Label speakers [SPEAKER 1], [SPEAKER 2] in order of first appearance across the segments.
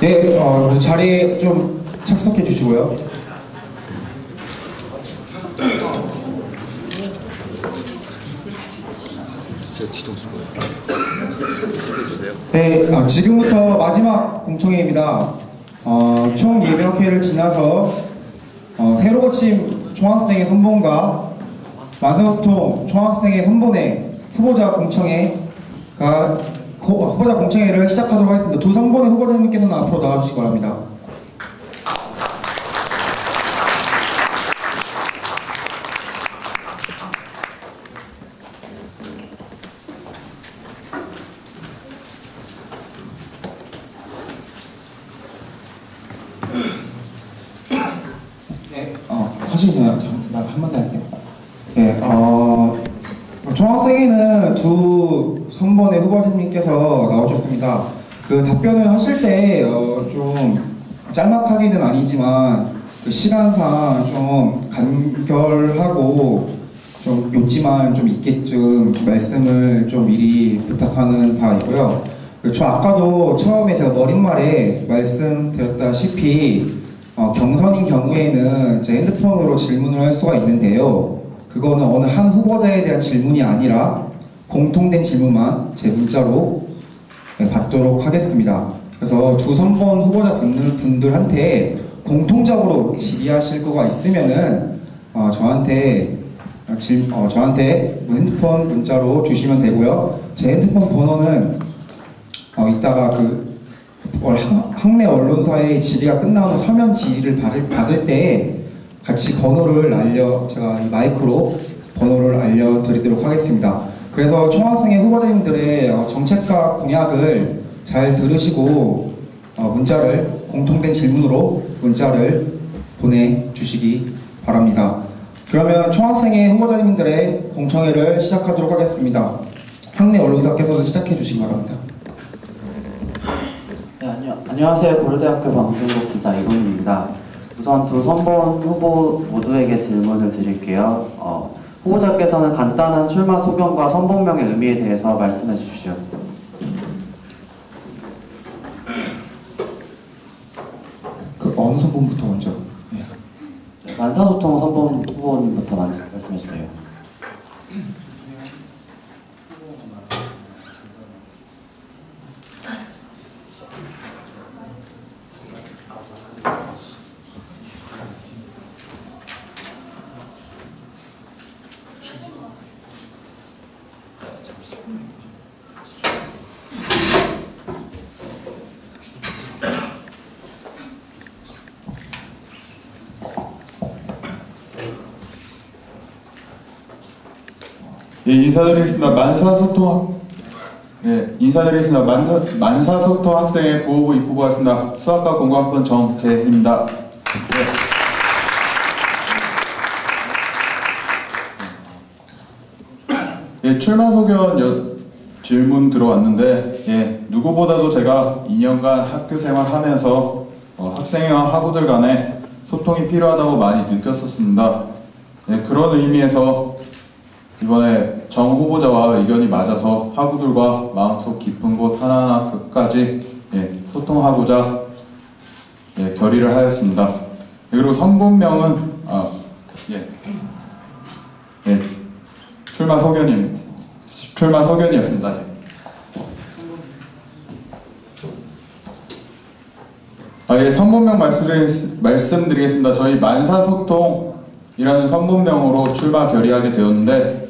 [SPEAKER 1] 네, 자리에 좀 착석해 주시고요.
[SPEAKER 2] 제 뒤통수 보여요. 주세요.
[SPEAKER 1] 네, 지금부터 마지막 공청회입니다. 총 예비학회를 지나서 새로 고침 총학생회 선본과 만사소통 총학생회 선본의 후보자 공청회를 시작하도록 하겠습니다. 두 선본의 후보자님께서는 앞으로 나와주시기 바랍니다. 네, 하시나요? 나 한마디 할게요. 네, 총학생회는 두 선본의 후보자님께서 나오셨습니다. 그 답변을 하실 때 좀 짤막하기는 아니지만 그 시간상 좀 간결하고 좀 요지만 좀 있게끔 말씀을 좀 미리 부탁하는 바이고요. 저 아까도 처음에 제가 머릿말에 말씀드렸다시피 경선인 경우에는 제 핸드폰으로 질문을 할 수가 있는데요. 그거는 어느 한 후보자에 대한 질문이 아니라 공통된 질문만 제 문자로 받도록 하겠습니다. 그래서 두 선본 후보자 분들한테 공통적으로 질의하실 거가 있으면은 저한테 핸드폰 문자로 주시면 되고요. 제 핸드폰 번호는 이따가 학내 언론사의 질의가 끝나고 서면 질의를 받을 때 같이 제가 이 마이크로 번호를 알려드리도록 하겠습니다. 그래서 총학생회 후보자님들의 정책과 공약을 잘 들으시고 공통된 질문으로 문자를 보내주시기 바랍니다. 그러면 총학생회 후보자님들의 공청회를 시작하도록 하겠습니다. 학내 언론사께서는 시작해 주시기 바랍니다.
[SPEAKER 3] 네, 안녕하세요. 고려대학교 방송국 기자 이동희입니다. 우선 두 선본 후보 모두에게 질문을 드릴게요. 후보자께서는 간단한 출마 소견과 선본명의 의미에 대해서 말씀해 주십시오.
[SPEAKER 1] 어느 선본부터 먼저? 네.
[SPEAKER 3] 만사소통 선본 후보님부터 말씀해 주세요.
[SPEAKER 4] 예, 인사드리겠습니다. 만사소통 학생회 구호부 입후보하겠습니다. 수학과 공부학번 정재희입니다. 예, 출마 소견 질문 들어왔는데, 누구보다도 제가 2년간 학교 생활하면서 학생회와 학우들 간에 소통이 필요하다고 많이 느꼈었습니다. 그런 의미에서 이번에 정 후보자와 의견이 맞아서 학우들과 마음속 깊은 곳 하나하나 끝까지 소통하고자 결의를 하였습니다. 그리고 선본명은 출마 소견이었습니다. 선본명 말씀드리겠습니다. 저희 만사소통이라는 선본명으로 출마 결의하게 되었는데,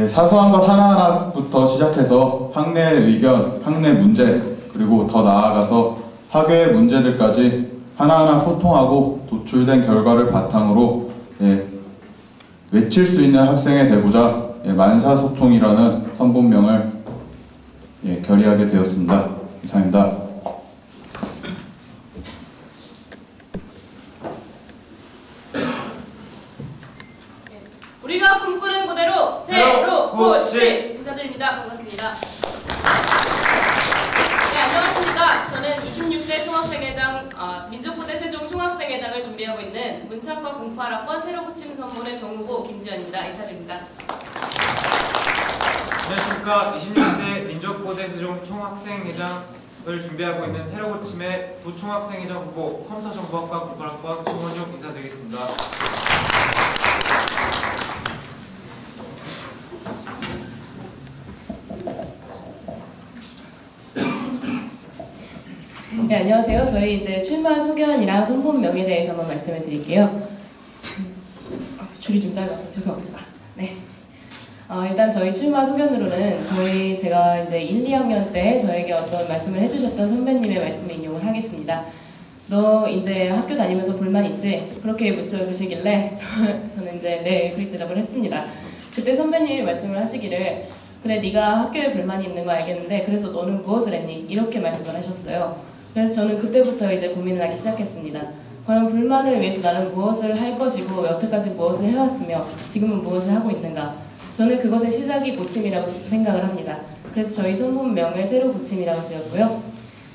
[SPEAKER 4] 사소한 것 하나하나부터 시작해서 학내의 의견, 학내 문제, 그리고 더 나아가서 학교의 문제들까지 하나하나 소통하고 도출된 결과를 바탕으로 외칠 수 있는 학생이 되고자 만사소통이라는 선본명을 결의하게 되었습니다. 이상입니다.
[SPEAKER 5] 우리가 꿈꾸는 그대로 새로 고침! 인사드립니다. 반갑습니다. 네, 안녕하십니까. 저는 26대 총학생회장, 민족부대 세종 총학생회장을 준비하고 있는 문창과 08학번 새로 고침 선본의 정후보 김지연입니다. 인사드립니다.
[SPEAKER 6] 안녕하십니까. 26대 민족고대 세종 총학생회장을 준비하고 있는 새로 고침의 부총학생회장 후보 컴퓨터정보학과 국가학과 김원용 인사드리겠습니다.
[SPEAKER 5] 네, 안녕하세요. 저희 이제 출마 소견이랑 선본명에 대해서 한번 말씀을 드릴게요. 줄이 좀 짧아서 죄송합니다. 네. 일단 저희 출마 소견으로는 제가 이제 1, 2학년 때 저에게 어떤 말씀을 해주셨던 선배님의 말씀을 인용을 하겠습니다. 너 이제 학교 다니면서 불만 있지? 그렇게 묻혀주시길래 저는 이제 네, 그렇게 대답을 했습니다. 그때 선배님이 말씀을 하시기를 그래, 네가 학교에 불만이 있는 거 알겠는데 그래서 너는 무엇을 했니? 이렇게 말씀을 하셨어요. 그래서 저는 그때부터 이제 고민을 하기 시작했습니다. 과연 불만을 위해서 나는 무엇을 할 것이고 여태까지 무엇을 해왔으며 지금은 무엇을 하고 있는가? 저는 그것의 시작이 고침이라고 생각을 합니다. 그래서 저희 선본명을 새로 고침이라고 지었고요.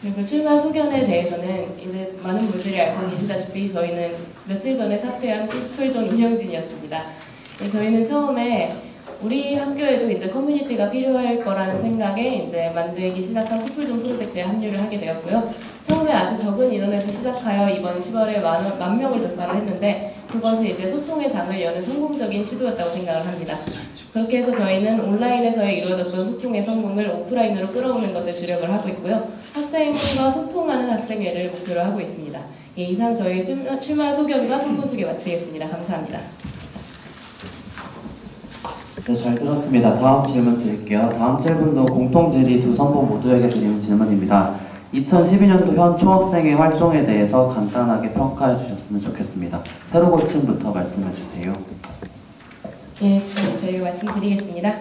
[SPEAKER 5] 그리고 출마 소견에 대해서는 이제 많은 분들이 알고 계시다시피 저희는 며칠 전에 사퇴한 쿠플존 운영진이었습니다. 저희는 처음에 우리 학교에도 이제 커뮤니티가 필요할 거라는 생각에 이제 만들기 시작한 쿠플존 프로젝트에 합류를 하게 되었고요. 처음에 아주 적은 인원에서 시작하여 이번 10월에 만 명을 돌파를 했는데 그것이 이제 소통의 장을 여는 성공적인 시도였다고 생각을 합니다. 그렇게 해서 저희는 온라인에서 이루어졌던 소통의 성공을 오프라인으로 끌어오는 것에 주력을 하고 있고요. 학생과 소통하는 학생회를 목표로 하고 있습니다. 예, 이상 저희 출마 소견과 선본 소개 마치겠습니다. 감사합니다.
[SPEAKER 3] 네, 잘 들었습니다. 다음 질문 드릴게요. 다음 질문도 공통질의 두 선보 모두에게 드리는 질문입니다. 2012년도 현 총학생회 활동에 대해서 간단하게 평가해 주셨으면 좋겠습니다. 새로 고침부터 말씀해 주세요.
[SPEAKER 5] 예, 다시 저희가 말씀드리겠습니다.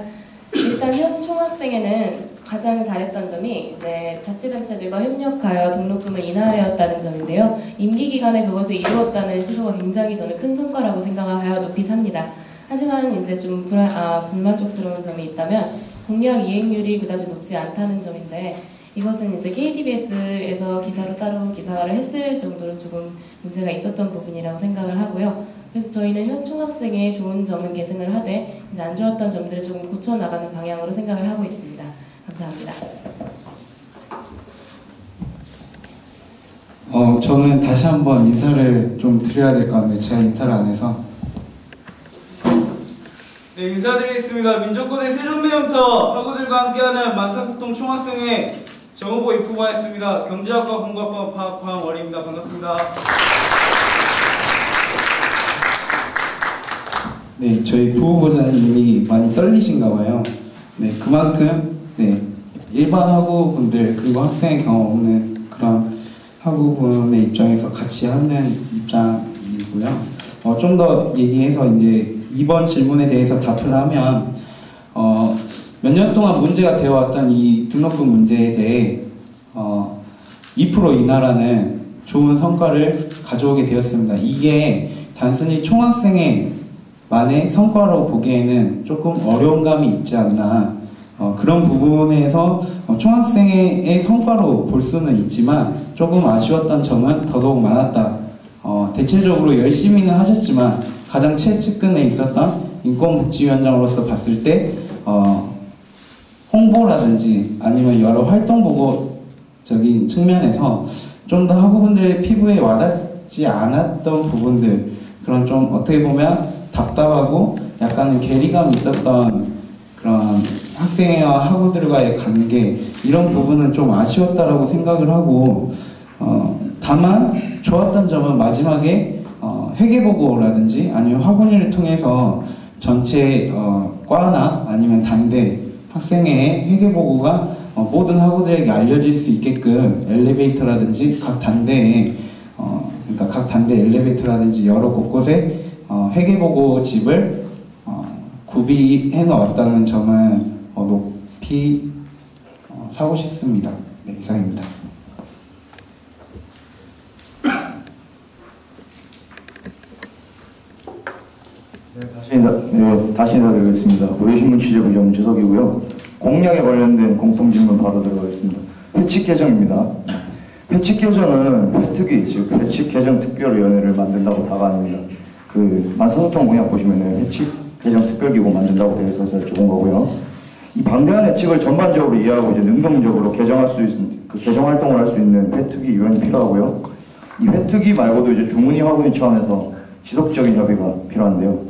[SPEAKER 5] 일단 현 총학생회는 가장 잘했던 점이 이제 자치단체들과 협력하여 등록금을 인하하였다는 점인데요. 임기 기간에 그것을 이루었다는 시도가 굉장히 저는 큰 성과라고 생각하여 높이 삽니다. 하지만 이제 좀 불만족스러운 점이 있다면 공약 이행률이 그다지 높지 않다는 점인데 이것은 이제 KTBS에서 기사로 따로 기사화를 했을 정도로 조금 문제가 있었던 부분이라고 생각을 하고요. 그래서 저희는 현 총학생의 좋은 점은 계승을 하되 이제 안 좋았던 점들을 조금 고쳐 나가는 방향으로 생각을 하고 있습니다. 감사합니다.
[SPEAKER 1] 저는 다시 한번 인사를 좀 드려야 될 것 같네요. 제가 인사를 안 해서.
[SPEAKER 6] 네, 인사드리겠습니다. 민족고대 세종대부터 학우들과 함께하는 만사소통 총학생회 정후보 입후보하였습니다. 경제학과 공과학과 박광월입니다. 반갑습니다.
[SPEAKER 1] 네, 저희 부후보자님이 많이 떨리신가 봐요. 네, 그만큼 일반 학우분들 그리고 학생의 경험 없는 그런 학우분의 입장에서 같이 하는 입장이고요. 좀 더 얘기해서 이제 이번 질문에 대해서 답을 하면 몇 년 동안 문제가 되어왔던 이 등록금 문제에 대해 2% 인하라는 좋은 성과를 가져오게 되었습니다. 이게 단순히 총학생회만의 성과로 보기에는 조금 어려운 감이 있지 않나. 그런 부분에서 총학생회의 성과로 볼 수는 있지만 조금 아쉬웠던 점은 더더욱 많았다. 대체적으로 열심히는 하셨지만 가장 최측근에 있었던 인권복지위원장으로서 봤을 때 홍보라든지 아니면 여러 활동보고적인 측면에서 좀 더 학우분들의 피부에 와닿지 않았던 부분들, 그런 좀 어떻게 보면 답답하고 약간은 괴리감이 있었던 그런 학생회와 학우들과의 관계, 이런 부분은 좀 아쉬웠다라고 생각을 하고, 다만 좋았던 점은 마지막에 회계보고라든지 아니면 학원회를 통해서 전체 과나 아니면 단대 학생회의 회계보고가 모든 학우들에게 알려질 수 있게끔 엘리베이터라든지 각 단대에 그러니까 각 단대 엘리베이터라든지 여러 곳곳에 회계보고집을 구비해 놓았다는 점은 높이 사고 싶습니다. 네, 이상입니다.
[SPEAKER 7] 다시 인사드리겠습니다. 우리신문 취재부 염주석이고요. 공약에 관련된 공통질문 바로 들어가겠습니다. 회칙 개정입니다. 회칙 개정은 회특위, 즉 회칙 개정 특별위원회를 만든다고 다가 아닙니다. 그 만사소통 공약 보시면은 회칙 개정 특별기구 만든다고 되어 있어서 좋은 거고요. 이 방대한 예측을 전반적으로 이해하고 이제 능동적으로 개정할 수 있는 그 개정 활동을 할 수 있는 회특위 위원이 필요하고요. 이 회특위 말고도 이제 중문위 화군위 차원에서 지속적인 협의가 필요한데요.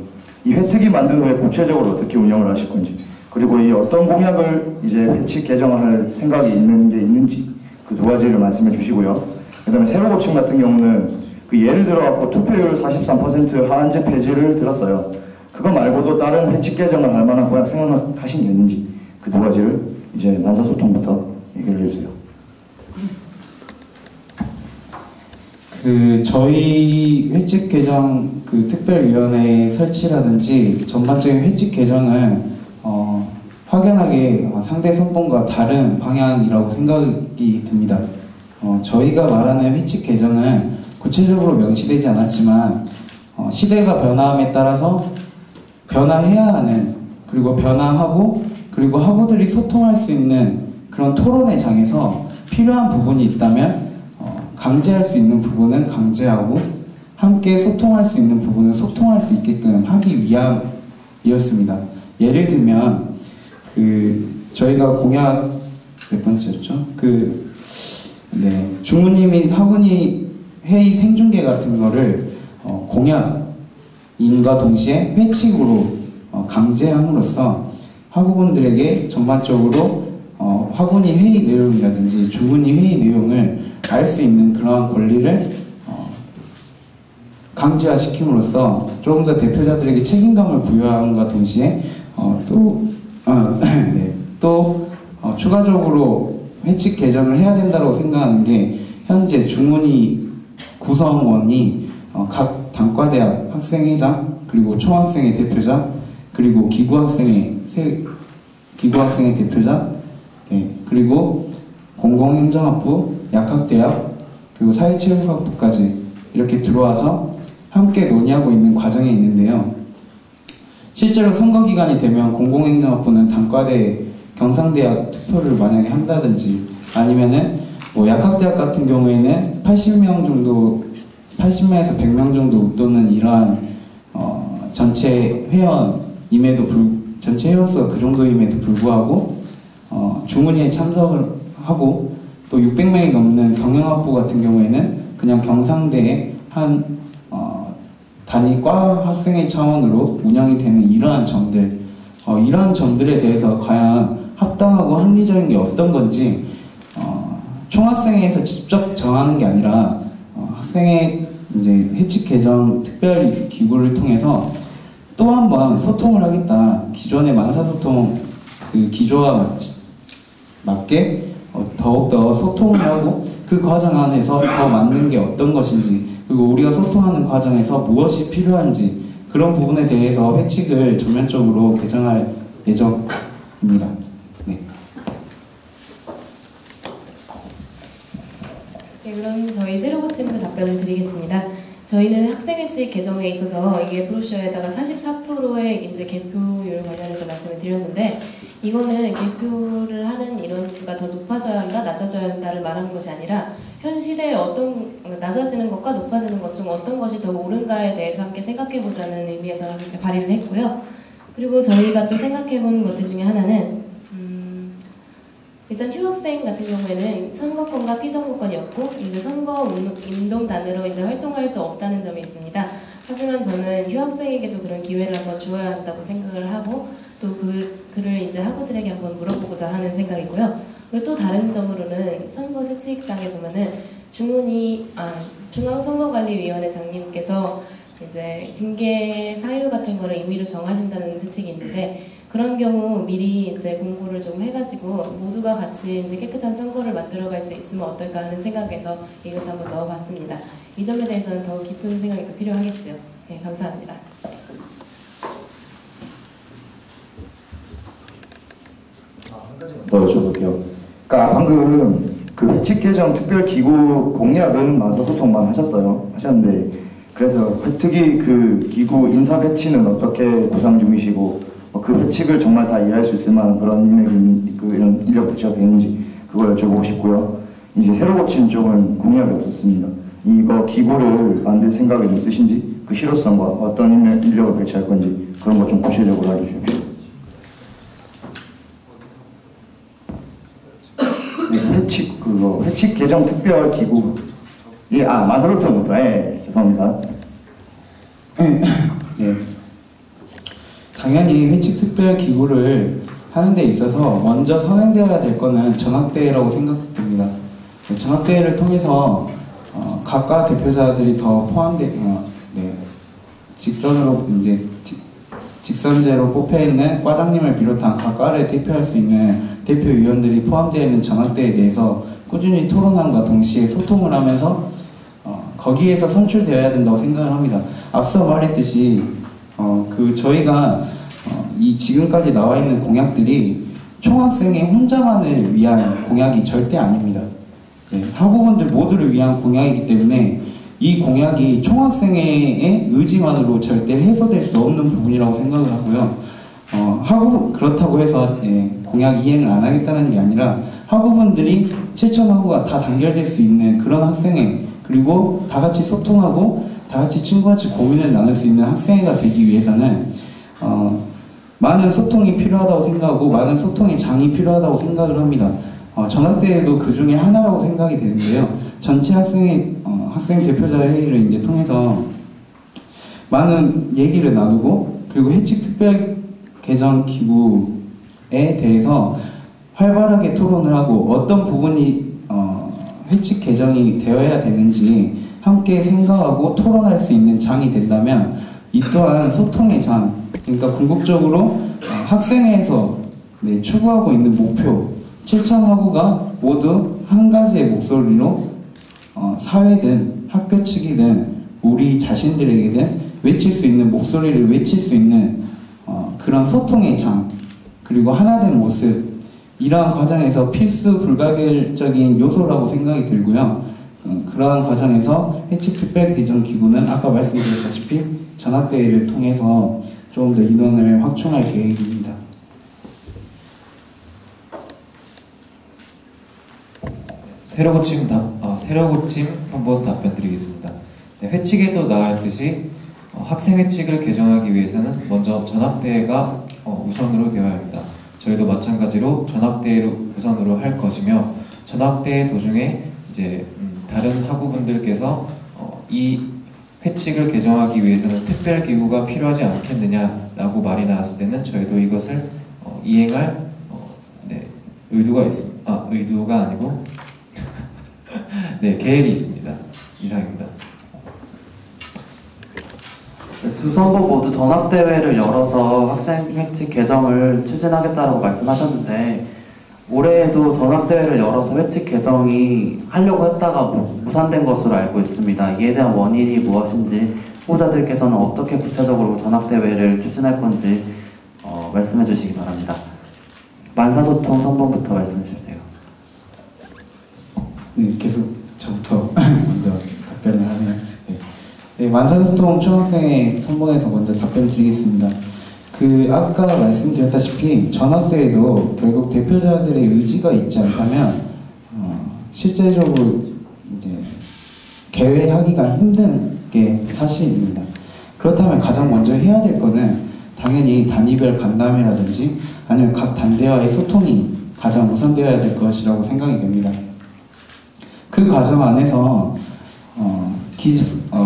[SPEAKER 7] 이 회특위 만든 후에 구체적으로 어떻게 운영을 하실 건지, 그리고 이 어떤 공약을 이제 회칙 개정할 생각이 있는 게 있는지 그 두 가지를 말씀해 주시고요. 그다음에 세로 고침 같은 경우는 그 예를 들어 갖고 투표율 43% 하한제 폐지를 들었어요. 그거 말고도 다른 회칙 개정을 할 만한 공약 생각하신 게 있는지 그 두 가지를 이제 만사소통부터 얘기를 해주세요.
[SPEAKER 1] 저희 회칙 개정 특별위원회 설치라든지 전반적인 회칙 개정은 확연하게 상대 선봉과 다른 방향이라고 생각이 듭니다. 저희가 말하는 회칙 개정은 구체적으로 명시되지 않았지만 시대가 변화함에 따라서 변화해야 하는, 그리고 변화하고 그리고 학우들이 소통할 수 있는 그런 토론의 장에서 필요한 부분이 있다면 강제할 수 있는 부분은 강제하고 함께 소통할 수 있는 부분은 소통할 수 있게끔 하기 위함이었습니다. 예를 들면 저희가 공약 몇 번째였죠? 중문위 및 학우니 회의 생중계 같은 거를 공약인과 동시에 회칙으로 강제함으로써 학우분들에게 전반적으로 학우니 회의 내용이라든지 중문위 회의 내용을 알 수 있는 그러한 권리를 강제화시킴으로써 조금 더 대표자들에게 책임감을 부여함과 동시에 추가적으로 회칙 개정을 해야 된다고 생각하는 게, 현재 중문위 구성원이 각 단과대학 학생회장, 그리고 총학생회 대표자, 그리고 기구학생회 대표자, 그리고 공공행정학부, 약학대학, 그리고 사회체육학부까지 이렇게 들어와서 함께 논의하고 있는 과정에 있는데요. 실제로 선거기간이 되면 공공행정학부는 단과대 경상대학 투표를 만약에 한다든지, 아니면은 약학대학 같은 경우에는 80명에서 100명 정도 웃도는 이러한 전체 회원수가 그 정도임에도 불구하고 중문위에 참석을 하고, 또 600명이 넘는 경영학부 같은 경우에는 그냥 경상대의 한 단위과 학생회 차원으로 운영이 되는 이러한 점들에 대해서 과연 합당하고 합리적인 게 어떤 건지 총학생회에서 직접 정하는 게 아니라 학생회 이제 회칙 개정 특별 기구를 통해서 또 한 번 소통을 하겠다. 기존의 만사소통 그 기조와 맞게 더욱더 소통을 하고 그 과정 안에서 더 맞는 게 어떤 것인지, 그리고 우리가 소통하는 과정에서 무엇이 필요한지, 그런 부분에 대해서 회칙을 전면적으로 개정할 예정입니다. 네.
[SPEAKER 5] 그럼 저희 새로 고침도 답변을 드리겠습니다. 저희는 학생회칙 개정에 있어서 이게 브로셔에다가 44%의 이제 개표율 관련해서 말씀을 드렸는데, 이거는 개표를 하는 인원수가 더 높아져야 한다, 낮아져야 한다를 말하는 것이 아니라 현 시대에 어떤 낮아지는 것과 높아지는 것 중 어떤 것이 더 옳은가에 대해서 함께 생각해보자는 의미에서 이렇게 발의를 했고요. 그리고 저희가 또 생각해본 것들 중에 하나는 일단 휴학생 같은 경우에는 선거권과 피선거권이 없고 이제 선거 운동단으로 이제 활동할 수 없다는 점이 있습니다. 하지만 저는 휴학생에게도 그런 기회를 한번 주어야 한다고 생각을 하고, 또 그를 이제 학우들에게 한번 물어보고자 하는 생각이고요. 그리고 또 다른 점으로는 선거 세칙상에 보면은 중앙선거관리위원회 장님께서 이제 징계 사유 같은 거를 임의로 정하신다는 세칙이 있는데, 그런 경우 미리 이제 공고를 좀 해가지고 모두가 같이 이제 깨끗한 선거를 만들어갈 수 있으면 어떨까 하는 생각에서 이것도 한번 넣어봤습니다. 이 점에 대해서는 더 깊은 생각이 또 필요하겠지요. 네, 감사합니다.
[SPEAKER 7] 더 여쭤볼게요. 그러니까 방금 그 회칙 개정 특별 기구 공약은 만사소통만 하셨는데, 그래서 특히 그 기구 인사 배치는 어떻게 구상 중이시고, 그 회칙을 정말 다 이해할 수 있을 만한 그런 이런 인력 배치가 되는지 그걸 여쭤보고 싶고요. 이제 새로 고친 쪽은 공약이 없었습니다. 이거 기구를 만들 생각이 있으신지, 그 실효성과 어떤 인력을 배치할 건지 그런 것 좀 구체적으로 알려주십시오. 이거 회칙 개정 특별 기구. 마사로부터 죄송합니다.
[SPEAKER 1] 네. 당연히 회칙 특별 기구를 하는 데 있어서 먼저 선행되어야 될 거는 전학대회라고 생각됩니다. 네, 전학대회를 통해서 각과 대표자들이 더 직선으로 이제 직선제로 뽑혀 있는 과장님을 비롯한 각과를 대표할 수 있는 대표위원들이 포함되어 있는 전학대회에 대해서 꾸준히 토론함과 동시에 소통을 하면서 거기에서 선출되어야 된다고 생각을 합니다. 앞서 말했듯이 저희가 이 지금까지 나와 있는 공약들이 총학생회 혼자만을 위한 공약이 절대 아닙니다. 네, 학우분들 모두를 위한 공약이기 때문에 이 공약이 총학생회의 의지만으로 절대 해소될 수 없는 부분이라고 생각을 하고요. 그렇다고 해서 공약 이행을 안 하겠다는 게 아니라 학우분들이 7천 학우가 다 단결될 수 있는 그런 학생회, 그리고 다 같이 소통하고 다 같이 친구같이 고민을 나눌 수 있는 학생회가 되기 위해서는 많은 소통이 필요하다고 생각하고 많은 소통의 장이 필요하다고 생각을 합니다. 전학대회도 그 중에 하나라고 생각이 되는데요. 전체 학생 대표자 회의를 이제 통해서 많은 얘기를 나누고, 그리고 회칙 특별 개정 기구에 대해서 활발하게 토론을 하고 어떤 부분이 회칙 개정이 되어야 되는지 함께 생각하고 토론할 수 있는 장이 된다면 이 또한 소통의 장, 그러니까 궁극적으로 학생회에서 추구하고 있는 목표 7천 학우가 모두 한 가지의 목소리로 사회든 학교 측이든 우리 자신들에게든 외칠 수 있는 목소리를 외칠 수 있는 그런 소통의 장, 그리고 하나된 모습, 이러한 과정에서 필수 불가결적인 요소라고 생각이 들고요. 그러한 과정에서 회칙 특별 개정 기구는 아까 말씀드렸다시피 전학대회를 통해서 조금 더 인원을 확충할 계획입니다.
[SPEAKER 8] 세로 고침 선본 답변 드리겠습니다. 네, 회칙에도 나아있듯이 학생 회칙을 개정하기 위해서는 먼저 전학대회가 우선으로 되어야 합니다. 저희도 마찬가지로 전학대회를 우선으로 할 것이며, 전학대회 도중에 이제 다른 학우분들께서 이 회칙을 개정하기 위해서는 특별 기구가 필요하지 않겠느냐라고 말이 나왔을 때는 저희도 이것을 이행할 의도가 있습니다. 의도가 아니고 계획이 있습니다. 이상입니다.
[SPEAKER 3] 두 선보 모두 전학대회를 열어서 학생 회칙 개정을 추진하겠다고 말씀하셨는데, 올해에도 전학대회를 열어서 회칙 개정이 하려고 했다가 무산된 것으로 알고 있습니다. 이에 대한 원인이 무엇인지, 후보자들께서는 어떻게 구체적으로 전학대회를 추진할 건지 말씀해 주시기 바랍니다. 만사소통 선본부터 말씀해 주세요.
[SPEAKER 1] 네, 계속 저부터 먼저 답변을 하네요. 네, 만사소통 총학생회 선본에서 먼저 답변 드리겠습니다. 아까 말씀드렸다시피 전학대회도 결국 대표자들의 의지가 있지 않다면 실제적으로 이제 개회하기가 힘든 게 사실입니다. 그렇다면 가장 먼저 해야 될 거는 당연히 단위별 간담회라든지 아니면 각 단대와의 소통이 가장 우선되어야 될 것이라고 생각이 됩니다. 그 과정 안에서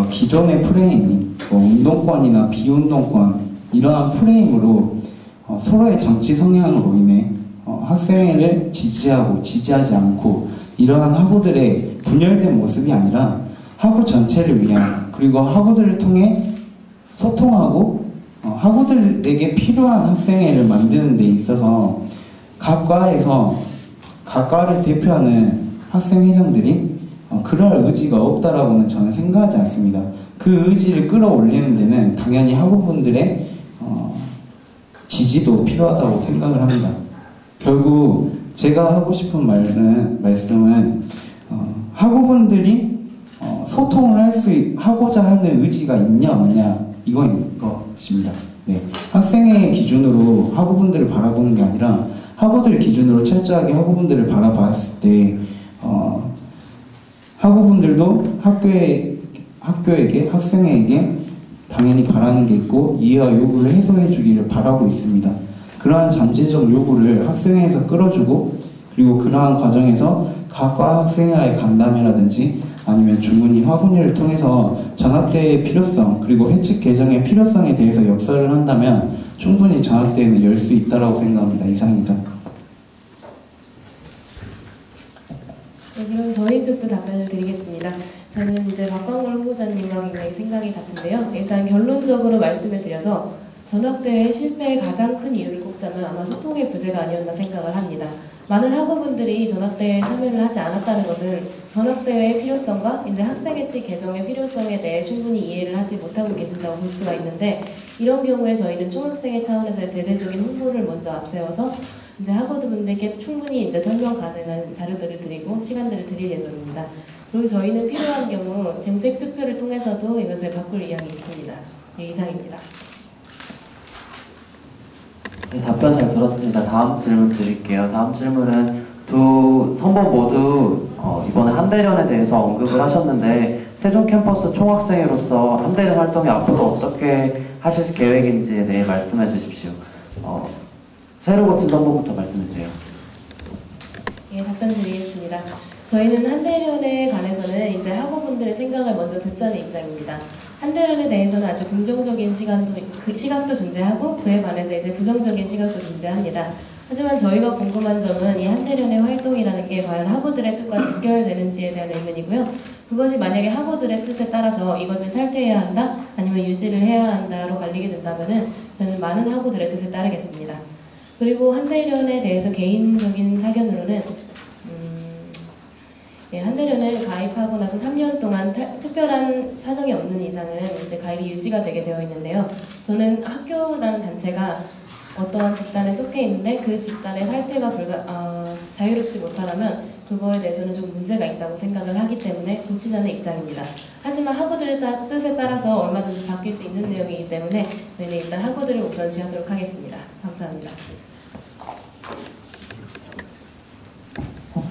[SPEAKER 1] 기존의 프레임이 운동권이나 비운동권, 이러한 프레임으로 서로의 정치 성향으로 인해 학생회를 지지하고 지지하지 않고 이러한 학우들의 분열된 모습이 아니라 학우 전체를 위한, 그리고 학우들을 통해 소통하고 학우들에게 필요한 학생회를 만드는 데 있어서 각 과를 대표하는 학생회장들이 그럴 의지가 없다라고는 저는 생각하지 않습니다. 그 의지를 끌어올리는 데는 당연히 학우분들의 지지도 필요하다고 생각을 합니다. 결국 제가 하고 싶은 말씀은 학우분들이 소통을 하고자 하는 의지가 있냐 없냐 이거인 것입니다. 네. 학생의 기준으로 학우분들을 바라보는 게 아니라 학우들 기준으로 철저하게 학우분들을 바라봤을 때 학우분들도 학교에게 학생에게 당연히 바라는 게 있고 이해와 요구를 해소해 주기를 바라고 있습니다. 그러한 잠재적 요구를 학생회에서 끌어주고, 그리고 그러한 과정에서 각 과학생활의 간담회라든지 아니면 주문이 화분위를 통해서 전학대의 필요성 그리고 회칙 개정의 필요성에 대해서 역설을 한다면 충분히 전학대회는 열 수 있다고 생각합니다. 이상입니다.
[SPEAKER 5] 네, 그럼 저희 쪽도 답변을 드리겠습니다. 저는 이제 박광걸 후보자님과 굉장히 생각이 같은데요. 일단 결론적으로 말씀을 드려서 전학대회 실패의 가장 큰 이유를 꼽자면 아마 소통의 부재가 아니었나 생각을 합니다. 많은 학우분들이 전학대회에 참여를 하지 않았다는 것은 전학대회의 필요성과 이제 학생회칙 개정의 필요성에 대해 충분히 이해를 하지 못하고 계신다고 볼 수가 있는데, 이런 경우에 저희는 총학생회 차원에서의 대대적인 홍보를 먼저 앞세워서 이제 학우분들께 충분히 이제 설명 가능한 자료들을 드리고 시간들을 드릴 예정입니다. 그리고 저희는 필요한 경우 정책 투표를 통해서도 이것을 바꿀 의향이 있습니다. 네, 이상입니다.
[SPEAKER 3] 네, 답변 잘 들었습니다. 다음 질문 드릴게요. 다음 질문은 두 선보 모두 이번에 한대련에 대해서 언급을 하셨는데, 세종 캠퍼스 총학생회로서 한대련 활동이 앞으로 어떻게 하실 계획인지에 대해 말씀해 주십시오. 새로 고침 선보부터 말씀해 주세요.
[SPEAKER 5] 예, 답변 드리겠습니다. 저희는 한대련에 관해서는 이제 학우분들의 생각을 먼저 듣자는 입장입니다. 한대련에 대해서는 아주 긍정적인 시각도 존재하고 그에 반해서 이제 부정적인 시각도 존재합니다. 하지만 저희가 궁금한 점은 이 한대련의 활동이라는 게 과연 학우들의 뜻과 직결되는지에 대한 의문이고요. 그것이 만약에 학우들의 뜻에 따라서 이것을 탈퇴해야 한다, 아니면 유지를 해야 한다로 갈리게 된다면은 저는 많은 학우들의 뜻에 따르겠습니다. 그리고 한대련에 대해서 개인적인 사견으로는 한대련은 가입하고 나서 3년 동안 특별한 사정이 없는 이상은 이제 가입이 유지가 되게 되어 있는데요. 저는 학교라는 단체가 어떠한 집단에 속해 있는데 그 집단의 탈퇴가 자유롭지 못하다면 그거에 대해서는 좀 문제가 있다고 생각을 하기 때문에 고치자는 입장입니다. 하지만 학우들의 뜻에 따라서 얼마든지 바뀔 수 있는 내용이기 때문에 저희는 일단 학우들을 우선시하도록 하겠습니다. 감사합니다.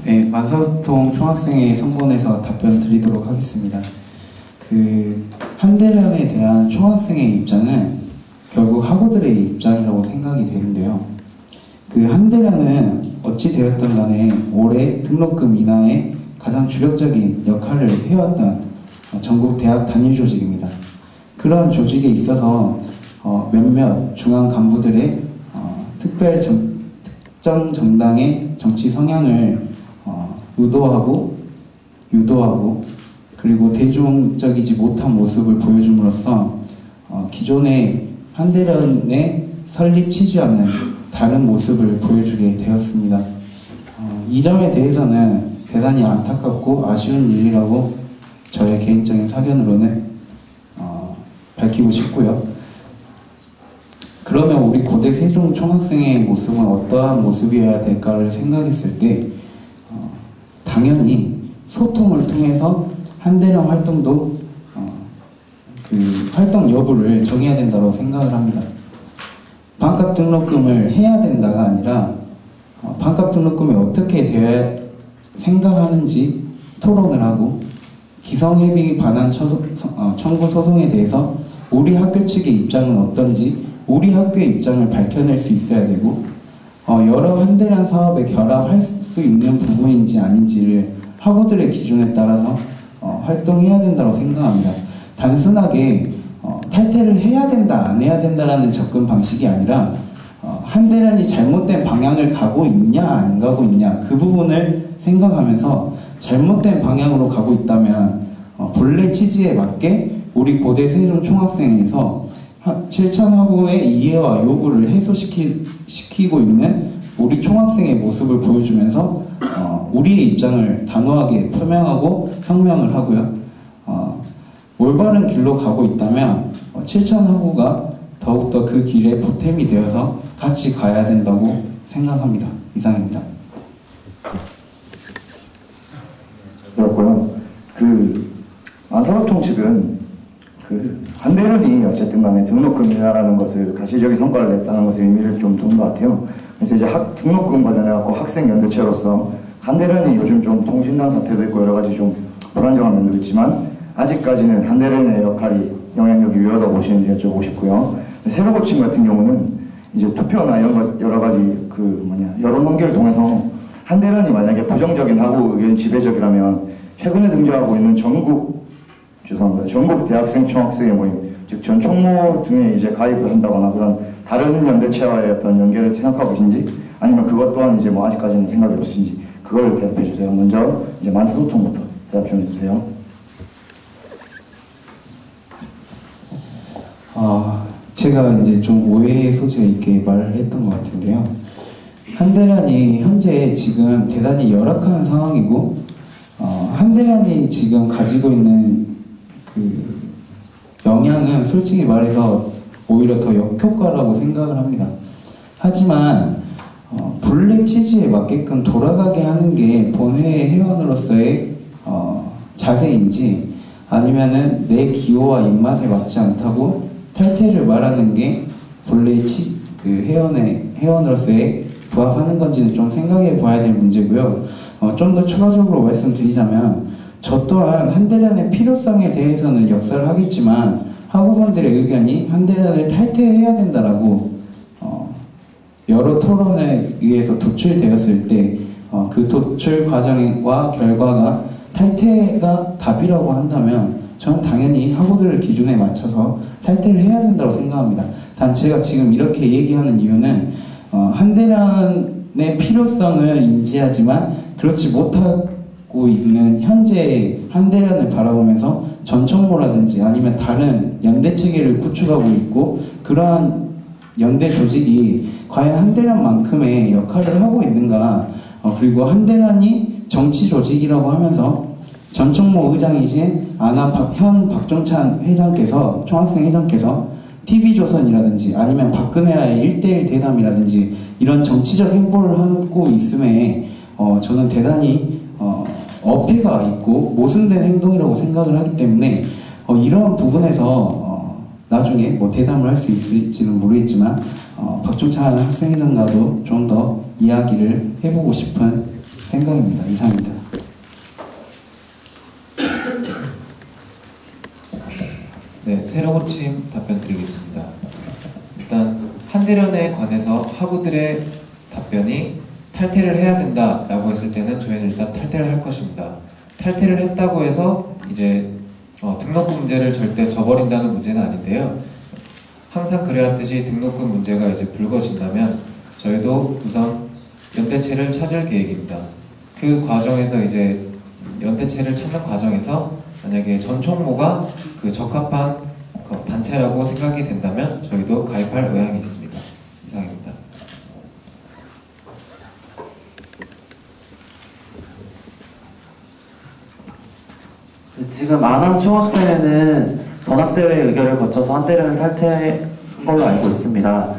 [SPEAKER 1] 네, 만사소통 총학생회 선본에서 답변 드리도록 하겠습니다. 한대련에 대한 총학생의 입장은 결국 학우들의 입장이라고 생각이 되는데요. 한대련은 어찌 되었든 간에 올해 등록금 인하에 가장 주력적인 역할을 해왔던 전국 대학 단일 조직입니다. 그런 조직에 있어서 몇몇 중앙 간부들의 특정 정당의 정치 성향을 의도하고 유도하고 그리고 대중적이지 못한 모습을 보여줌으로써 기존의 한대련의 설립 취지와는 다른 모습을 보여주게 되었습니다. 이 점에 대해서는 대단히 안타깝고 아쉬운 일이라고 저의 개인적인 사견으로는 밝히고 싶고요. 그러면 우리 고대 세종 총학생의 모습은 어떠한 모습이어야 될까를 생각했을 때 당연히 소통을 통해서 한대련 활동도 활동 여부를 정해야 된다고 생각을 합니다. 반값 등록금을 해야 된다가 아니라 반값 등록금이 어떻게 되어야 생각하는지 토론을 하고 기성회비 반환 청구 소송에 대해서 우리 학교 측의 입장은 어떤지 우리 학교의 입장을 밝혀낼 수 있어야 되고 여러 한대련 사업에 결합할 수 있는 부분인지 아닌지를 학우들의 기준에 따라서 활동해야 된다고 생각합니다. 단순하게 탈퇴를 해야 된다, 안 해야 된다라는 접근 방식이 아니라 한대련이 잘못된 방향을 가고 있냐, 안 가고 있냐 그 부분을 생각하면서 잘못된 방향으로 가고 있다면 본래 취지에 맞게 우리 고대 세종 총학생회에서 7천 학우의 이해와 요구를 해소시키고 있는 우리 총학생의 모습을 보여주면서 우리의 입장을 단호하게 표명하고 성명을 하고요. 올바른 길로 가고 있다면 7천 학우가 더욱더 그 길에 보탬이 되어서 같이 가야 된다고 생각합니다. 이상입니다.
[SPEAKER 7] 그렇고요. 만사소통 측은 한대련이 어쨌든 간에 등록금 인하라는 것을 가시적인 성과를 냈다는 것에 의미를 좀 둔 것 같아요. 그래서 이제 등록금 관련해갖고 학생연대체로서 한대련이 요즘 좀 통신당 사태도 있고 여러 가지 좀 불안정한 면도 있지만 아직까지는 한대련의 역할이 영향력이 유효하다고 보시는지 여쭤보고 싶고요. 새로 고침 같은 경우는 이제 투표나 여러 가지 여론 관계를 통해서 한대련이 만약에 부정적인 학우 의견 지배적이라면 최근에 등장하고 있는 전국 대학생 총학생회 모임, 즉 전총모 등에 이제 가입을 한다거나 그런 다른 연대체와의 어떤 연계를 생각하고 계신지, 아니면 그것 또한 이제 뭐 아직까지는 생각이 없으신지 그걸 대답해 주세요. 먼저 이제 만사소통부터 대답 좀 해주세요.
[SPEAKER 1] 제가 이제 좀 오해 소지가 있게 말을 했던 것 같은데요. 한대련이 현재 지금 대단히 열악한 상황이고, 한대련이 지금 가지고 있는 그 영향은 솔직히 말해서 오히려 더 역효과라고 생각을 합니다. 하지만 본래 취지에 맞게끔 돌아가게 하는 게 본회 회원으로서의 자세인지, 아니면은 내 기호와 입맛에 맞지 않다고 탈퇴를 말하는 게 본래 회원으로서의 부합하는 건지는 좀 생각해 봐야 될 문제고요. 좀 더 추가적으로 말씀드리자면, 저 또한 한대련의 필요성에 대해서는 역사를 하겠지만 학우분들의 의견이 한대련을 탈퇴해야 된다라고 여러 토론에 의해서 도출되었을 때 그 도출 과정과 결과가 탈퇴가 답이라고 한다면 저는 당연히 학우들 기준에 맞춰서 탈퇴를 해야 된다고 생각합니다. 단 제가 지금 이렇게 얘기하는 이유는 한대련의 필요성을 인지하지만 그렇지 못하고 있는 현재 한대련을 바라보면서 전총모라든지 아니면 다른 연대 체계를 구축하고 있고, 그러한 연대 조직이 과연 한대련만큼의 역할을 하고 있는가, 그리고 한대련이 정치 조직이라고 하면서 전총모 의장이신 현 박종찬 회장께서, 총학생 회장께서 TV조선이라든지 아니면 박근혜와의 1대1 대담이라든지 이런 정치적 행보를 하고 있음에 저는 대단히 어폐가 있고 모순된 행동이라고 생각을 하기 때문에 이러한 부분에서 나중에 뭐 대담을 할 수 있을지는 모르겠지만 박종찬 학생회장과도 좀 더 이야기를 해보고 싶은 생각입니다. 이상입니다.
[SPEAKER 8] 네, 새로 고침 답변 드리겠습니다. 일단 한대련에 관해서 학우들의 답변이 탈퇴를 해야 된다라고 했을 때는 저희는 일단 탈퇴를 할 것입니다. 탈퇴를 했다고 해서 이제 등록금 문제를 절대 져버린다는 문제는 아닌데요. 항상 그래왔듯이 등록금 문제가 이제 불거진다면 저희도 우선 연대체를 찾을 계획입니다. 그 과정에서 이제 연대체를 찾는 과정에서 만약에 전총모가 그 적합한 단체라고 생각이 된다면 저희도 가입할 의향이 있습니다. 이상입니다.
[SPEAKER 3] 지금 안암 총학생회는 전학대회 의결을 거쳐서 한대련을 탈퇴한 걸로 알고 있습니다.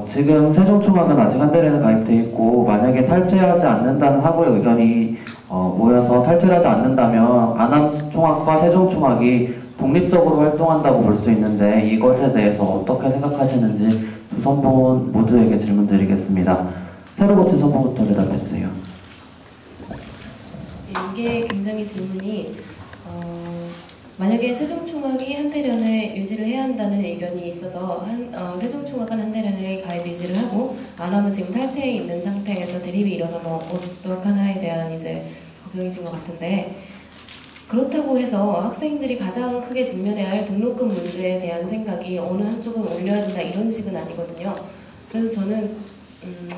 [SPEAKER 3] 지금 세종총학은 아직 한대련에 가입돼 있고, 만약에 탈퇴하지 않는다는 학우의 의견이 모여서 탈퇴를 하지 않는다면 안암 총학과 세종총학이 독립적으로 활동한다고 볼 수 있는데, 이것에 대해서 어떻게 생각하시는지 두 선본 모두에게 질문 드리겠습니다. 새로 고친 선본부터 대답해주세요.
[SPEAKER 5] 이게 굉장히 질문이 만약에 세종총학이 한대련을 유지를 해야 한다는 의견이 있어서 세종총학은 한대련에 가입 유지를 하고 안암은 지금 탈퇴해 있는 상태에서 대립이 일어나면 어떡하나에 대한 이제 걱정이신 것 같은데, 그렇다고 해서 학생들이 가장 크게 직면해야 할 등록금 문제에 대한 생각이 어느 한쪽은 올려야 된다 이런 식은 아니거든요. 그래서 저는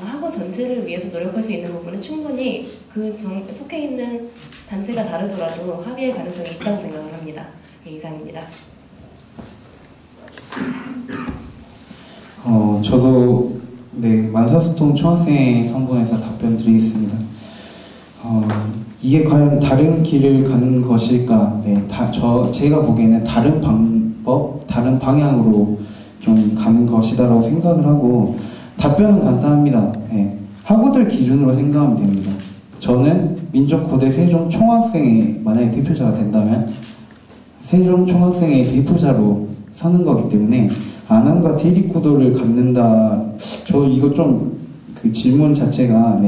[SPEAKER 5] 학우 전체를 위해서 노력할 수 있는 부분은 충분히 그 속해 있는 단체가 다르더라도 합의할 가능성이 있다고 생각을 합니다. 예, 이상입니다.
[SPEAKER 1] 저도 만사소통 총학생 선본에서 답변 드리겠습니다. 이게 과연 다른 길을 가는 것일까? 제가 보기에는 다른 방법, 다른 방향으로 좀 가는 것이다라고 생각을 하고, 답변은 간단합니다. 학우들 기준으로 생각하면 됩니다. 저는 민족고대 세종총학생회 만약에 대표자가 된다면 세종총학생회 대표자로 서는 거기 때문에 안암과 대립구도를 갖는다. 저 이거 좀 그 질문 자체가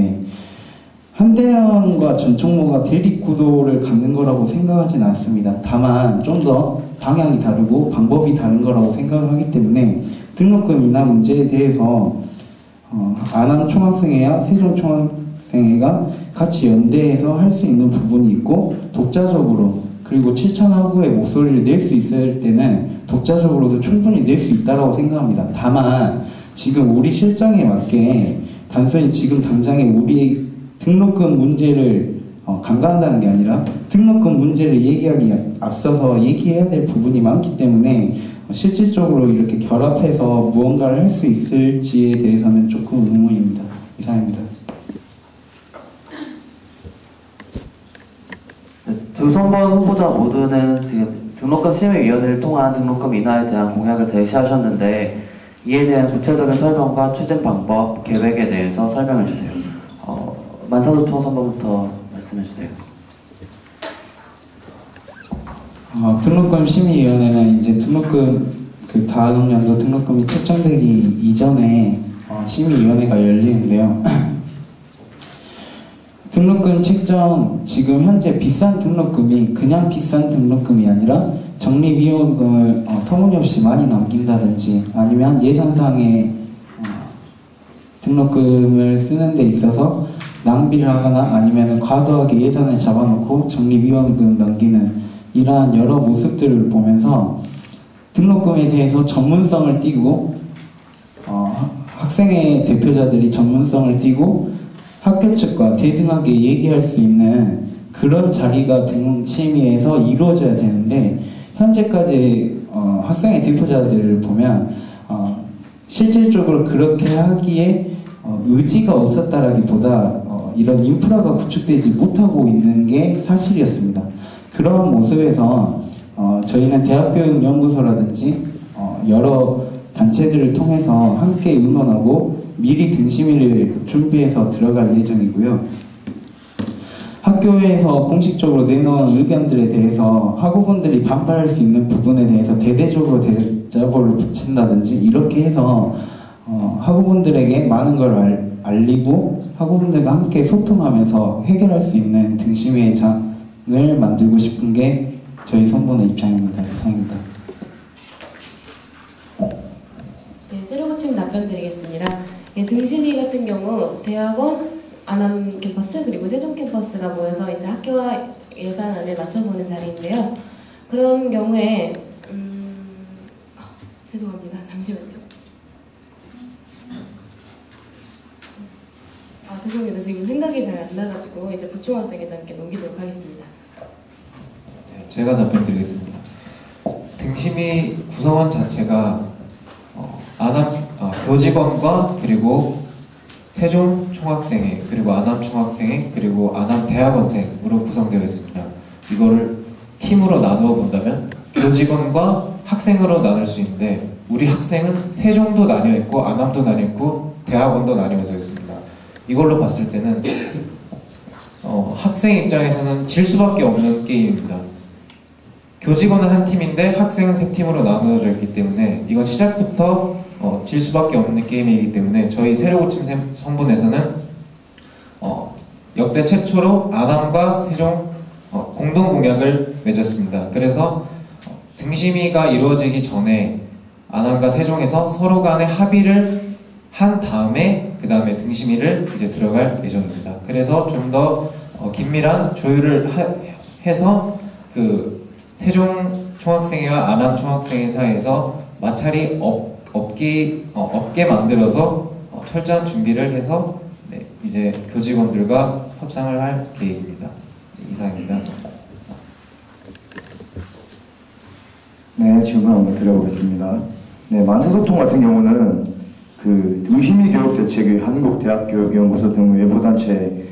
[SPEAKER 1] 한대련과 전총모가 대립구도를 갖는 거라고 생각하진 않습니다. 다만 좀 더 방향이 다르고 방법이 다른 거라고 생각을 하기 때문에 등록금 인하 문제에 대해서 안암 총학생회와 세종 총학생회 총학생회가 같이 연대해서 할 수 있는 부분이 있고, 독자적으로 그리고 7,000하구의 목소리를 낼 수 있을 때는 독자적으로도 충분히 낼 수 있다고 생각합니다. 다만 지금 우리 실정에 맞게 단순히 지금 당장에 우리 등록금 문제를 간과한다는 게 아니라 등록금 문제를 얘기하기 앞서서 얘기해야 될 부분이 많기 때문에 실질적으로 이렇게 결합해서 무언가를 할 수 있을지에 대해서는 조금 의문입니다. 이상입니다.
[SPEAKER 3] 두 선번 후보자 모두는 지금 등록금 심의위원회를 통한 등록금 인하에 대한 공약을 제시하셨는데 이에 대한 구체적인 설명과 추진 방법, 계획에 대해서 설명해 주세요. 만사도통 선번부터 말씀해 주세요.
[SPEAKER 1] 등록금 심의위원회는 이제 등록금 그 다음 연도 등록금이 책정되기 이전에 심의위원회가 열리는데요. 등록금 책정, 지금 현재 비싼 등록금이 그냥 비싼 등록금이 아니라 적립위험금을 터무니없이 많이 남긴다든지 아니면 예산상의 등록금을 쓰는 데 있어서 낭비를 하거나 아니면 과도하게 예산을 잡아놓고 적립위험금 넘기는 이러한 여러 모습들을 보면서 등록금에 대해서 전문성을 띠고 학생회 대표자들이 전문성을 띠고 학교 측과 대등하게 얘기할 수 있는 그런 자리가 등심위에서 이루어져야 되는데 현재까지 학생회 대표자들을 보면 실질적으로 그렇게 하기에 의지가 없었다라기보다 이런 인프라가 구축되지 못하고 있는 게 사실이었습니다. 그러한 모습에서 저희는 대학교육연구소라든지 여러 단체들을 통해서 함께 의논하고 미리 등심위를 준비해서 들어갈 예정이고요. 학교에서 공식적으로 내놓은 의견들에 대해서 학우분들이 반발할 수 있는 부분에 대해서 대대적으로 대자보를 붙인다든지 이렇게 해서 학우분들에게 많은 걸 알리고 학우분들과 함께 소통하면서 해결할 수 있는 등심위의 장을 만들고 싶은 게 저희 선본의 입장입니다. 이상입니다.
[SPEAKER 5] 네, 새로 고침 답변 드리겠습니다. 등심위 같은 경우 대학원, 안암 캠퍼스 그리고 세종 캠퍼스가 모여서 이제 학교와 예산안을 맞춰보는 자리인데요. 그런 경우에 죄송합니다. 잠시만요. 죄송합니다. 지금 생각이 잘 안 나가지고 이제 부총학생회장께 넘기도록 하겠습니다.
[SPEAKER 8] 네, 제가 답변드리겠습니다. 등심위 구성원 자체가 교직원과 그리고 세종 총학생회 그리고 안암 총학생회 그리고 안암 대학원생으로 구성되어 있습니다. 이거를 팀으로 나누어 본다면 교직원과 학생으로 나눌 수 있는데 우리 학생은 세종도 나뉘어 있고 안암도 나뉘어 있고 대학원도 나뉘어져 있습니다. 이걸로 봤을 때는 학생 입장에서는 질 수밖에 없는 게임입니다. 교직원은 한 팀인데 학생은 세 팀으로 나누어져 있기 때문에 이건 시작부터 질 수밖에 없는 게임이기 때문에 저희 새로고침 선분에서는 역대 최초로 안암과 세종 공동 공약을 맺었습니다. 그래서 등심위가 이루어지기 전에 안암과 세종에서 서로 간의 합의를 한 다음에 그 다음에 등심위를 이제 들어갈 예정입니다. 그래서 좀 더 긴밀한 조율을 해서 그 세종 총학생회와 안암 총학생회 사이에서 마찰이 없게 만들어서 철저한 준비를 해서 이제 교직원들과 협상을 할 계획입니다. 이상입니다.
[SPEAKER 7] 네, 질문 한번 드려보겠습니다. 네, 만사소통 같은 경우는 그 등심위 교육대책위 한국대학교육연구소 등 외부 단체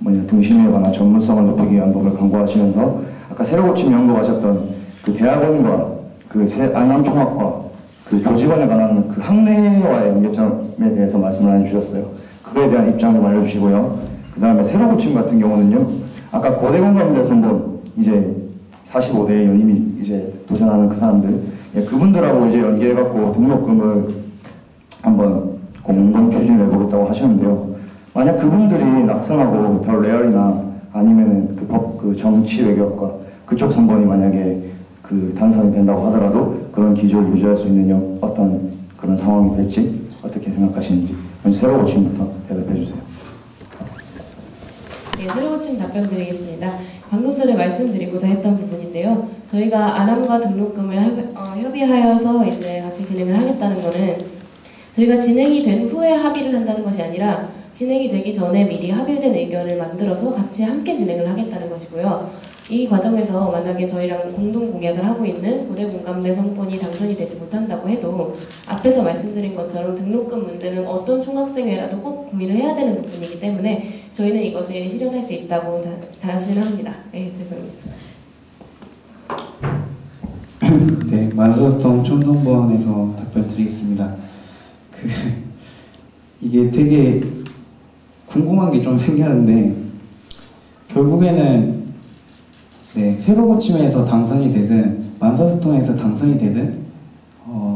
[SPEAKER 7] 등심위에 관한 전문성을 높이기 위한 법을 강구하시면서 아까 새로고침 연구하셨던 그 대학원과 그 안암총학과 그 교직원에 관한 그 학내와의 연계점에 대해서 말씀을 해주셨어요. 그거에 대한 입장 좀 알려주시고요. 그 다음에 새로고침 같은 경우는요, 아까 고대공감대 선본 이제 45대 연임이 이제 도전하는 그 사람들, 그분들하고 이제 연계해갖고 등록금을 한번 공동 추진을 해보겠다고 하셨는데요. 만약 그분들이 낙선하고 더 레얼이나 아니면은 그 정치 외교과 그쪽 선본이 만약에 그 당선이 된다고 하더라도 그런 기조를 유지할 수 있는 어떤 그런 상황이 될지 어떻게 생각하시는지 먼저 새로고침부터 대답해 주세요.
[SPEAKER 5] 예, 새로 고침 답변 드리겠습니다. 방금 전에 말씀드리고자 했던 부분인데요. 저희가 안암과 등록금을 협의하여서 이제 같이 진행을 하겠다는 거는 저희가 진행이 된 후에 합의를 한다는 것이 아니라 진행이 되기 전에 미리 합의된 의견을 만들어서 같이 함께 진행을 하겠다는 것이고요. 이 과정에서 만약에 저희랑 공동 공약을 하고 있는 고대 공감대 성본이 당선이 되지 못한다고 해도 앞에서 말씀드린 것처럼 등록금 문제는 어떤 총학생회라도 꼭 고민을 해야 되는 부분이기 때문에 저희는 이것을 실현할 수 있다고 자신합니다. 네, 죄송합니다.
[SPEAKER 1] 네, 만사소통 총선본에서 답변 드리겠습니다. 이게 되게 궁금한 게 좀 생겼는데 결국에는 네, 새로 고침에서 당선이 되든 만사소통에서 당선이 되든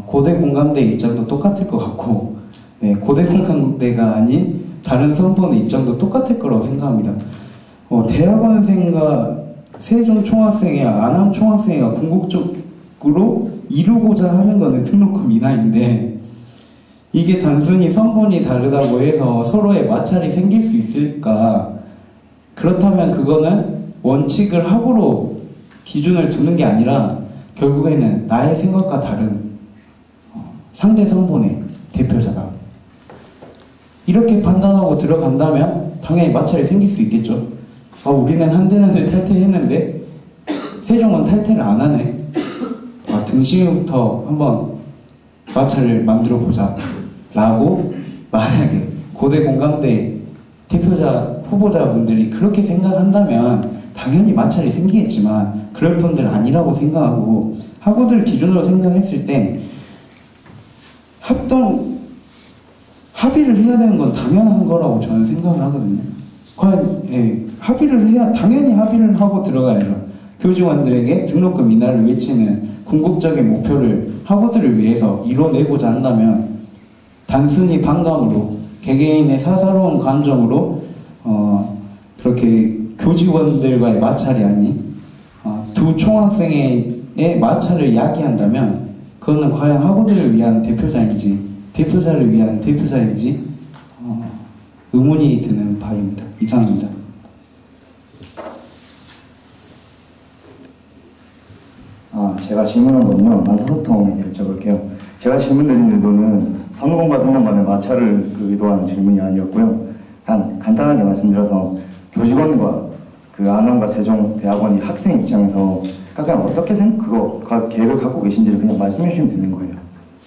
[SPEAKER 1] 고대 공감대 입장도 똑같을 것 같고 네, 고대 공감대가 아닌 다른 선본의 입장도 똑같을 거라고 생각합니다. 대학원생과 세종 총학생회, 안암 총학생회가 궁극적으로 이루고자 하는 거는 등록금 인하인데 이게 단순히 선본이 다르다고 해서 서로의 마찰이 생길 수 있을까? 그렇다면 그거는 원칙을 합으로 기준을 두는 게 아니라 결국에는 나의 생각과 다른 상대 선본의 대표자다. 이렇게 판단하고 들어간다면 당연히 마찰이 생길 수 있겠죠. 우리는 한대는 탈퇴했는데 세종은 탈퇴를 안 하네. 등심부터 한번 마찰을 만들어 보자 라고 만약에 고대 공감대 대표자 후보자분들이 그렇게 생각한다면 당연히 마찰이 생기겠지만 그럴 분들 아니라고 생각하고 학우들 기준으로 생각했을 때 합의를 해야 되는 건 당연한 거라고 저는 생각을 하거든요. 과연 합의를 해야 당연히 합의를 하고 들어가야죠. 교직원들에게 등록금 인하를 외치는 궁극적인 목표를 학우들을 위해서 이뤄내고자 한다면 단순히 반감으로 개개인의 사사로운 감정으로 그렇게 교직원들과의 마찰이 아닌 두 총학생의 마찰을 야기한다면 그거는 과연 학우들을 위한 대표자인지 대표자를 위한 대표자인지 의문이 드는 바입니다. 이상입니다.
[SPEAKER 7] 제가 질문한 건요, 만사소통 여쭤볼게요. 제가 질문드린 의도는 선본과 선본 간의 마찰을 의도한 질문이 아니었고요. 간단하게 말씀드려서 교직원과 안암과 세종대학원이 학생 입장에서 그냥 어떻게 그거 계획을 갖고 계신지를 그냥 말씀해 주시면 되는 거예요.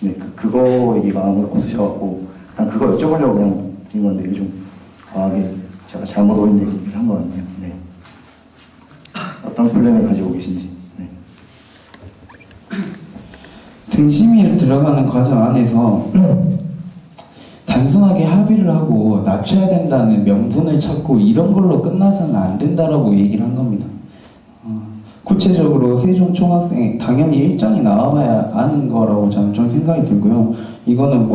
[SPEAKER 7] 네, 그거 얘기 마음을 없으셔갖고 그냥 그거 여쭤보려고 그냥 드린 건데 이게 좀 과하게 제가 잘못 오인 얘기를 한 것 같네요. 네. 어떤 플랜을 가지고 계신지. 네.
[SPEAKER 1] 등심이 들어가는 과정 안에서 단순하게 합의를 하고 낮춰야 된다는 명분을 찾고 이런 걸로 끝나서는 안 된다라고 얘기를 한 겁니다. 구체적으로 세종 총학생 당연히 일정이 나와봐야 아는 거라고 저는 좀 생각이 들고요. 이거는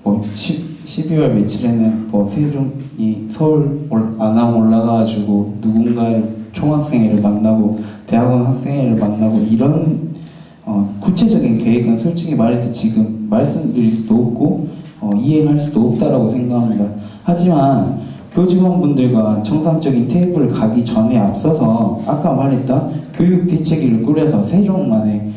[SPEAKER 1] 12월 며칠에는 세종이 서울 안암 올라가가지고 누군가의 총학생회를 만나고 대학원 학생회를 만나고 이런 구체적인 계획은 솔직히 말해서 지금 말씀드릴 수도 없고 이행할 수도 없다라고 생각합니다. 하지만 교직원분들과 정상적인 테이블을 가기 전에 앞서서 아까 말했던 교육대책위를 꾸려서 세종만의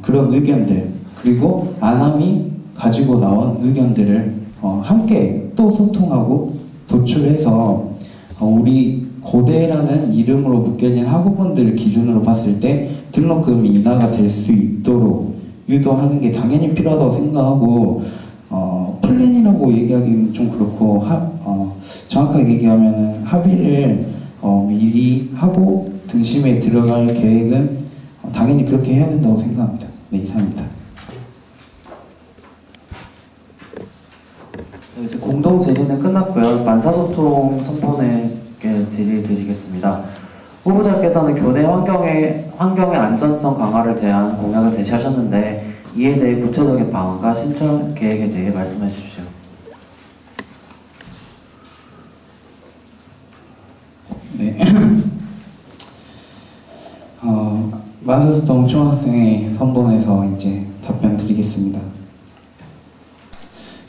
[SPEAKER 1] 그런 의견들 그리고 안암이 가지고 나온 의견들을 함께 또 소통하고 도출해서 우리 고대라는 이름으로 묶여진 학우분들을 기준으로 봤을 때 등록금 인하가 될 수 있도록 유도하는 게 당연히 필요하다고 생각하고 플랜이라고 얘기하기는 좀 그렇고 정확하게 얘기하면 합의를 미리 하고 등심에 들어갈 계획은 당연히 그렇게 해야 된다고 생각합니다. 네, 이상입니다.
[SPEAKER 3] 네, 이제 공동 질의는 끝났고요. 만사소통 선본에게 질의드리겠습니다. 후보자께서는 교내 환경의 안전성 강화를 대한 공약을 제시하셨는데 이에 대해 구체적인 방안과 실천 계획에 대해 말씀해 주십시오.
[SPEAKER 1] 네. 만사소통 총학생회 선본에서 이제 답변 드리겠습니다.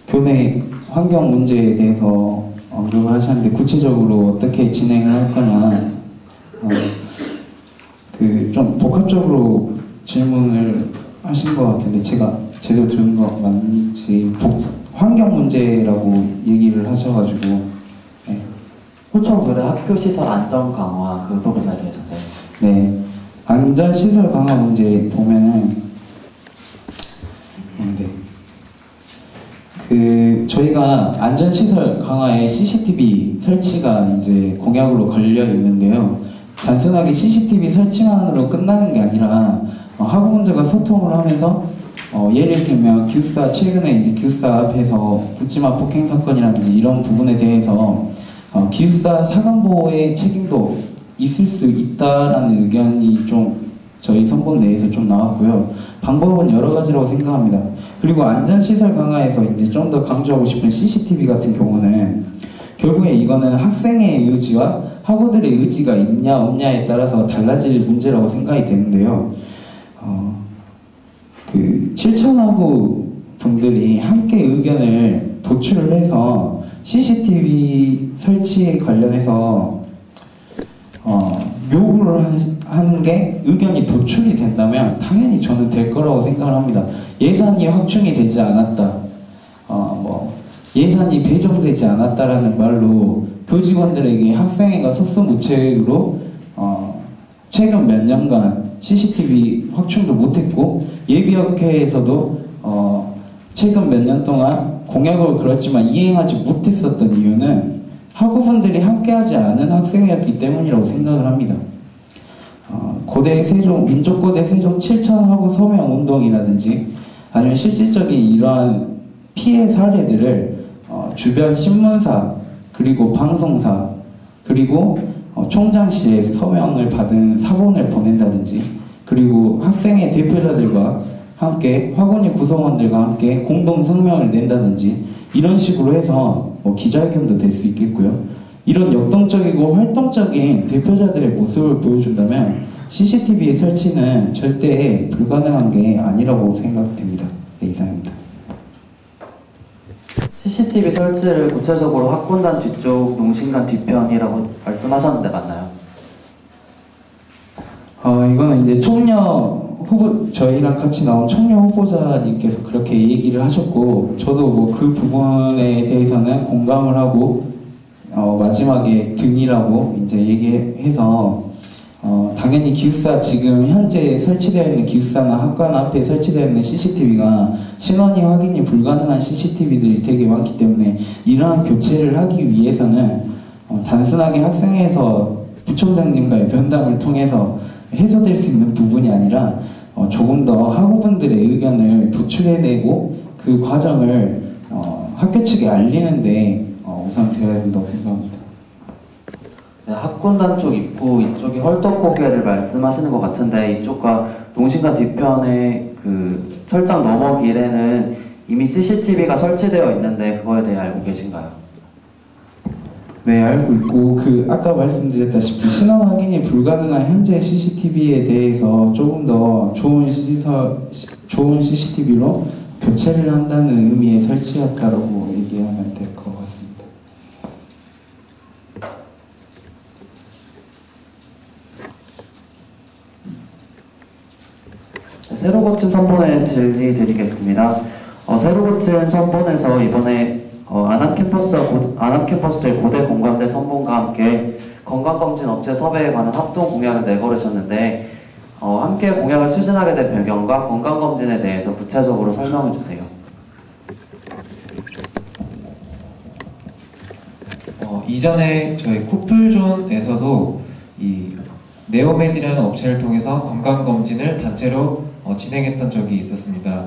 [SPEAKER 1] 교내 환경 문제에 대해서 언급을 하셨는데 구체적으로 어떻게 진행을 할 거냐 그 좀 복합적으로 질문을 하신 것 같은데 제가 제대로 들은 거 맞는지 환경 문제라고 얘기를 하셔가지고 네.
[SPEAKER 3] 호총조례 학교시설 안전 강화 그 부분에 대해서
[SPEAKER 1] 네. 안전시설 강화 문제 보면은 네. 그 저희가 안전시설 강화에 CCTV 설치가 이제 공약으로 걸려 있는데요. 단순하게 CCTV 설치만으로 끝나는 게 아니라 학우분들과 소통을 하면서 예를 들면 기숙사 최근에 이제 기숙사 앞에서 묻지마 폭행 사건이라든지 이런 부분에 대해서 기숙사 사관보호의 책임도 있을 수 있다라는 의견이 좀 저희 선본 내에서 좀 나왔고요. 방법은 여러 가지라고 생각합니다. 그리고 안전시설 강화에서 이제 좀 더 강조하고 싶은 CCTV 같은 경우는 결국에 이거는 학생의 의지와 학우들의 의지가 있냐 없냐에 따라서 달라질 문제라고 생각이 되는데요. 그 7,000학우 분들이 함께 의견을 도출을 해서 CCTV 설치에 관련해서 요구를 하는 게 의견이 도출이 된다면 당연히 저는 될 거라고 생각을 합니다. 예산이 확충이 되지 않았다, 예산이 배정되지 않았다라는 말로 교직원들에게 학생회가 속수무책으로 최근 몇 년간 CCTV 확충도 못했고 예비학회에서도 최근 몇 년 동안 공약을 그렇지만 이행하지 못했었던 이유는 학우분들이 함께하지 않은 학생이었기 때문이라고 생각을 합니다. 고대 세종, 민족고대 세종 7,000학우 서명 운동이라든지 아니면 실질적인 이러한 피해 사례들을 주변 신문사 그리고 방송사 그리고 총장실에 서명을 받은 사본을 보낸다든지 그리고 학생의 대표자들과 함께 학원의 구성원들과 함께 공동 성명을 낸다든지 이런 식으로 해서 기자회견도 될 수 있겠고요. 이런 역동적이고 활동적인 대표자들의 모습을 보여준다면 CCTV 설치는 절대 불가능한 게 아니라고 생각됩니다. 네, 이상입니다.
[SPEAKER 3] CCTV 설치를 구체적으로 학군단 뒤쪽, 농신단 뒤편이라고 말씀하셨는데 맞나요?
[SPEAKER 1] 이거는 이제 저희랑 같이 나온 청년 후보자님께서 그렇게 얘기를 하셨고 저도 그 부분에 대해서는 공감을 하고 마지막에 등이라고 이제 얘기해서 당연히 기숙사 지금 현재 설치되어 있는 기숙사나 학관 앞에 설치되어 있는 CCTV가 신원이 확인이 불가능한 CCTV들이 되게 많기 때문에 이러한 교체를 하기 위해서는 단순하게 학생회에서 부총장님과의 면담을 통해서 해소될 수 있는 부분이 아니라 조금 더 학우분들의 의견을 도출해내고 그 과정을 학교 측에 알리는데 우선 되어야 된다고 생각합니다.
[SPEAKER 3] 네, 학군단 쪽 입구 이쪽이 헐떡고개를 말씀하시는 것 같은데 이쪽과 농신단 뒤편의 그 철장 너머 길에는 이미 CCTV가 설치되어 있는데 그거에 대해 알고 계신가요?
[SPEAKER 1] 네, 알고 있고 아까 말씀드렸다시피 신원 확인이 불가능한 현재 CCTV에 대해서 조금 더 좋은 CCTV로 교체를 한다는 의미의 설치였다고 얘기하면 될 것 같습니다.
[SPEAKER 3] 네, 새로 고침 선본에 질의 드리겠습니다. 새로 고침 선본에서 이번에 안암캠퍼스의 고대 공감대 선본과 함께 건강검진 업체 섭외에 관한 합동 공약을 내걸으셨는데 함께 공약을 추진하게 된 배경과 건강검진에 대해서 구체적으로 설명해 주세요.
[SPEAKER 8] 이전에 저희 쿠플존에서도 이 네오med이라는 업체를 통해서 건강검진을 단체로 진행했던 적이 있었습니다.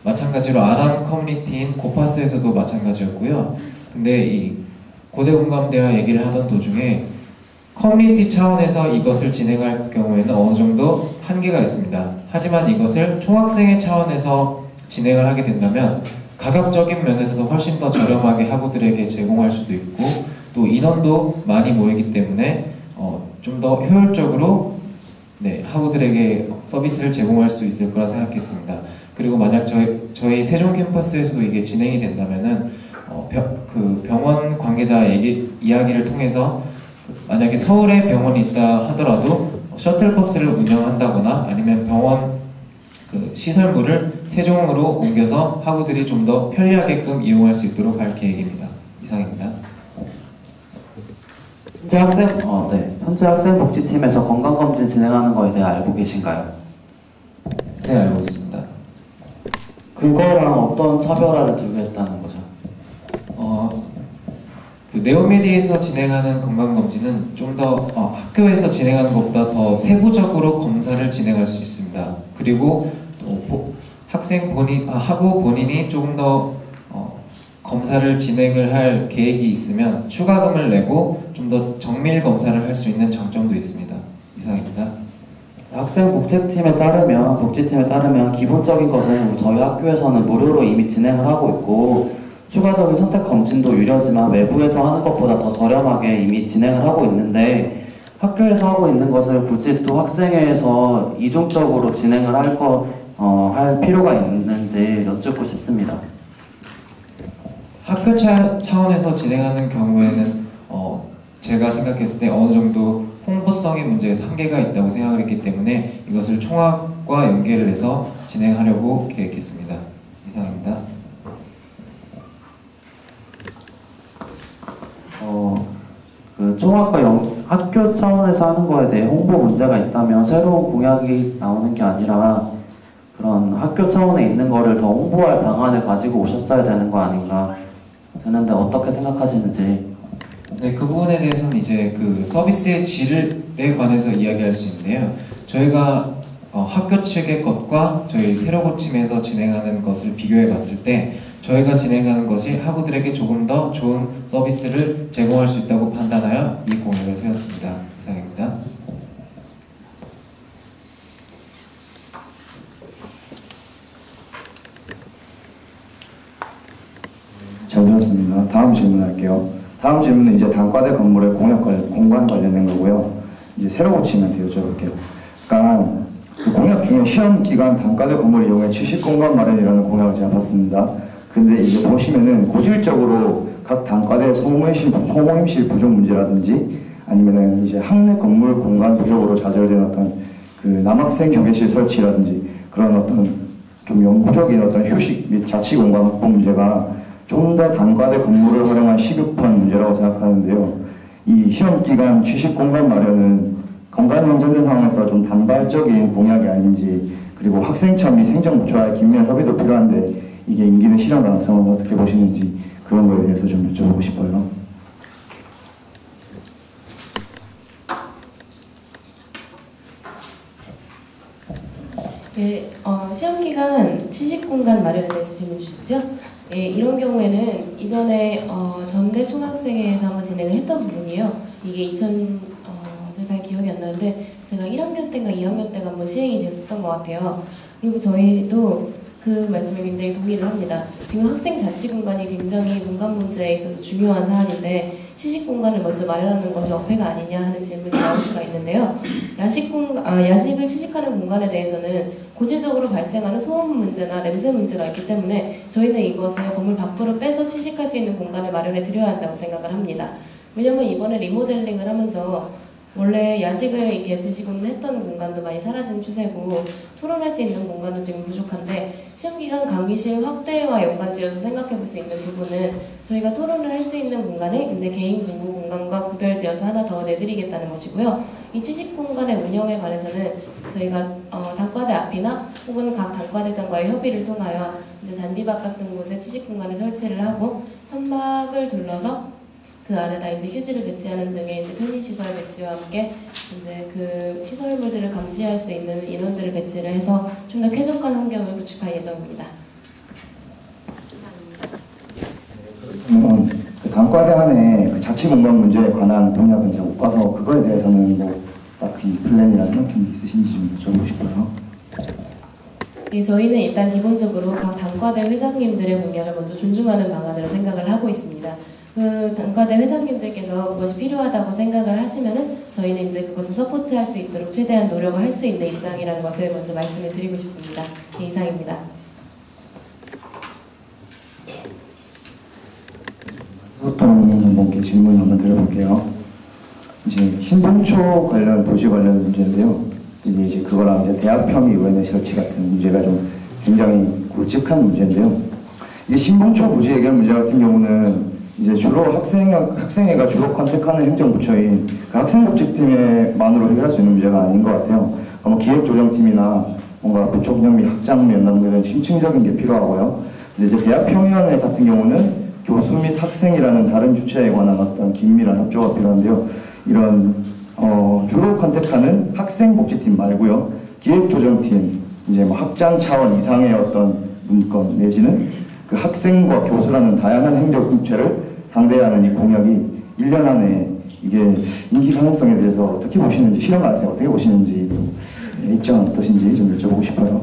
[SPEAKER 8] 마찬가지로 아남 커뮤니티인 고파스에서도 마찬가지였고요. 근데 이 고대 공감대와 얘기를 하던 도중에 커뮤니티 차원에서 이것을 진행할 경우에는 어느 정도 한계가 있습니다. 하지만 이것을 총학생회 차원에서 진행을 하게 된다면 가격적인 면에서도 훨씬 더 저렴하게 학우들에게 제공할 수도 있고 또 인원도 많이 모이기 때문에 좀 더 효율적으로 학우들에게 서비스를 제공할 수 있을 거라 생각했습니다. 그리고 만약 저희 세종 캠퍼스에서도 이게 진행이 된다면은 그 병원 관계자 이야기를 통해서 만약에 서울에 병원이 있다 하더라도 셔틀버스를 운영한다거나 아니면 병원 그 시설물을 세종으로 옮겨서 학우들이 좀 더 편리하게끔 이용할 수 있도록 할 계획입니다. 이상입니다.
[SPEAKER 3] 현재 학생복지팀에서 건강검진 진행하는 거에 대해 알고 계신가요?
[SPEAKER 8] 네, 알고 있습니다.
[SPEAKER 3] 그거랑 어떤 차별화를 두겠다는 거죠?
[SPEAKER 8] 그 네오메디에서 진행하는 건강검진은 좀 더 학교에서 진행하는 것보다 더 세부적으로 검사를 진행할 수 있습니다. 그리고 또 학우 본인이 조금 더 검사를 진행을 할 계획이 있으면 추가금을 내고 좀 더 정밀 검사를 할 수 있는 장점도 있습니다. 이상입니다.
[SPEAKER 3] 복지팀에 따르면 기본적인 것은 저희 학교에서는 무료로 이미 진행을 하고 있고 추가적인 선택 검진도 유료지만 외부에서 하는 것보다 더 저렴하게 이미 진행을 하고 있는데 학교에서 하고 있는 것을 굳이 또 학생회에서 이중적으로 진행을 할 필요가 있는지 여쭙고 싶습니다.
[SPEAKER 8] 학교 차원에서 진행하는 경우에는 제가 생각했을 때 어느 정도 홍보성의 문제에서 한계가 있다고 생각을 했기 때문에 이것을 총학과 연계를 해서 진행하려고 계획했습니다. 이상입니다.
[SPEAKER 3] 그 학교 차원에서 하는 거에 대해 홍보 문제가 있다면 새로운 공약이 나오는 게 아니라 그런 학교 차원에 있는 거를 더 홍보할 방안을 가지고 오셨어야 되는 거 아닌가 드는데 어떻게 생각하시는지.
[SPEAKER 8] 네, 그 부분에 대해서는 이제 그 서비스의 질에 관해서 이야기할 수 있는데요. 저희가 학교 측의 것과 저희 새로고침에서 진행하는 것을 비교해 봤을 때 저희가 진행하는 것이 학우들에게 조금 더 좋은 서비스를 제공할 수 있다고 판단하여 이 공약을 세웠습니다. 이상입니다.
[SPEAKER 7] 잘 들었습니다. 다음 질문할게요. 다음 질문은 이제 단과대 건물의 공간 관련된 거고요. 이제 새로고침한테 여쭤볼게요. 그러니까 그 공약 중에 시험 기간 단과대 건물 이용해 취식 공간 마련이라는 공약을 제가 봤습니다. 근데 이제 보시면은 고질적으로 각 단과대 소모임실 부족 문제라든지 아니면은 이제 학내 건물 공간 부족으로 좌절된 어떤 그 남학생 교계실 설치라든지 그런 어떤 좀 영구적인 어떤 휴식 및 자치 공간 확보 문제가 좀 더 단과대 건물을 활용한 시급한 문제라고 생각하는데요. 이 시험 기간 취식 공간 마련은 건강이 혼전된 상황에서 좀 단발적인 공약이 아닌지, 그리고 학생처 및 행정부처와의 긴밀한 협의도 필요한데 이게 임기는 실현 가능성은 어떻게 보시는지 그런 거에 대해서 좀 여쭤보고 싶어요.
[SPEAKER 5] 네, 시험기간 취식공간 마련에 대해서 질문 주셨죠? 네, 이런 경우에는 이전에 전대 총학생회에서 한번 진행을 했던 부분이에요. 이게 제가 잘 기억이 안 나는데 제가 1학년 때인가 2학년 때가 한번 시행이 됐었던 것 같아요. 그리고 저희도 그 말씀에 굉장히 동의를 합니다. 지금 학생 자치 공간이 굉장히 공간 문제에 있어서 중요한 사안인데 취식 공간을 먼저 마련하는 것이 어폐가 아니냐 하는 질문이 나올 수가 있는데요. 야식을 취식하는 공간에 대해서는 고질적으로 발생하는 소음 문제나 냄새 문제가 있기 때문에 저희는 이것을 건물 밖으로 빼서 취식할 수 있는 공간을 마련해 드려야 한다고 생각을 합니다. 왜냐면 이번에 리모델링을 하면서 원래 야식을 이렇게 드시곤 했던 공간도 많이 사라지는 추세고 토론할 수 있는 공간도 지금 부족한데 시험기간 강의실 확대와 연관지어서 생각해 볼 수 있는 부분은 저희가 토론을 할 수 있는 공간을 이제 개인 공부 공간과 구별지어서 하나 더 내드리겠다는 것이고요. 이 취식 공간의 운영에 관해서는 저희가 단과대 앞이나 혹은 각 단과대장과의 협의를 통하여 이제 잔디밭 같은 곳에 취식 공간을 설치를 하고 천막을 둘러서 그 안에다 이제 휴지를 배치하는 등의 이제 편의시설 배치와 함께 이제 그 시설물들을 감시할 수 있는 인원들을 배치를 해서 좀 더 쾌적한 환경을 구축할 예정입니다.
[SPEAKER 7] 그 단과대 안에 그 자치 공간 문제에 관한 공약은 제가 못 봐서 그거에 대해서는 뭐 딱히 플랜이나 생각한 게 있으신지 좀 여쭤보고 싶어요.
[SPEAKER 5] 예, 저희는 일단 기본적으로 각 단과대 회장님들의 공약을 먼저 존중하는 방안으로 생각을 하고 있습니다. 그 단과대 회장님들께서 그것이 필요하다고 생각을 하시면은 저희는 이제 그것을 서포트할 수 있도록 최대한 노력을 할 수 있는 입장이라는 것을 먼저 말씀을 드리고 싶습니다. 네, 이상입니다.
[SPEAKER 7] 분께 질문 한번 드려볼게요. 이제 신봉초 관련 부지 관련 문제인데요. 이제 그거랑 이제 대학평의위원회 설치 같은 문제가 좀 굉장히 굵직한 문제인데요. 이 신봉초 부지 해결 문제 같은 경우는 이제 주로 학생회가 주로 컨택하는 행정부처인 그 학생복지팀에만으로 해결할 수 있는 문제가 아닌 것 같아요. 뭐 기획조정팀이나 뭔가 부총장 및 학장 연담 등은 심층적인 게 필요하고요. 근데 이제 대학평의위원회 같은 경우는 교수 및 학생이라는 다른 주체에 관한 어떤 긴밀한 협조가 필요한데요. 이런 주로 컨택하는 학생복지팀 말고요. 기획조정팀, 이제 뭐 학장 차원 이상의 어떤 문건 내지는 그 학생과 교수라는 다양한 행정주체를 상대하는 이 공약이 1년 안에 이게 인기 가능성에 대해서 어떻게 보시는지, 실현 가능성 어떻게 보시는지 또 입장은 어떠신지 좀 여쭤보고 싶어요.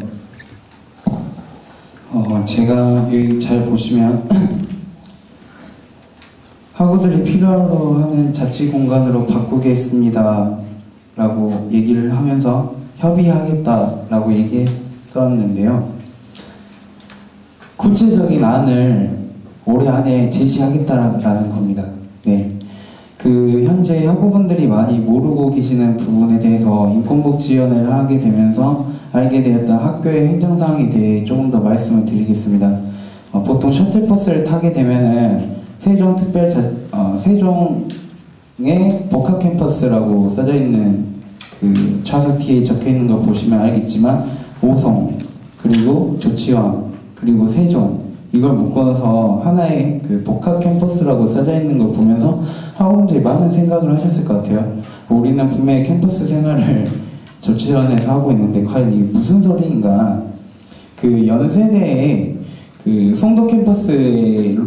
[SPEAKER 1] 제가 여기 잘 보시면 학우들이 필요로 하는 자치 공간으로 바꾸겠습니다 라고 얘기를 하면서 협의하겠다라고 얘기했었는데요. 구체적인 안을 올해 안에 제시하겠다라는 겁니다. 네. 현재 학우분들이 많이 모르고 계시는 부분에 대해서 인권복지위원회를 하게 되면서 알게 되었던 학교의 행정사항에 대해 조금 더 말씀을 드리겠습니다. 보통 셔틀버스를 타게 되면은 세종의 복합캠퍼스라고 써져 있는 그 좌석 뒤에 적혀 있는 걸 보시면 알겠지만 오송, 그리고 조치원, 그리고 세종 이걸 묶어서 하나의 그 복합 캠퍼스라고 써져 있는 걸 보면서 학우분들이 많은 생각을 하셨을 것 같아요. 우리는 분명히 캠퍼스 생활을 조치원에서 하고 있는데 과연 이게 무슨 소리인가? 그 연세대에 그 송도 캠퍼스를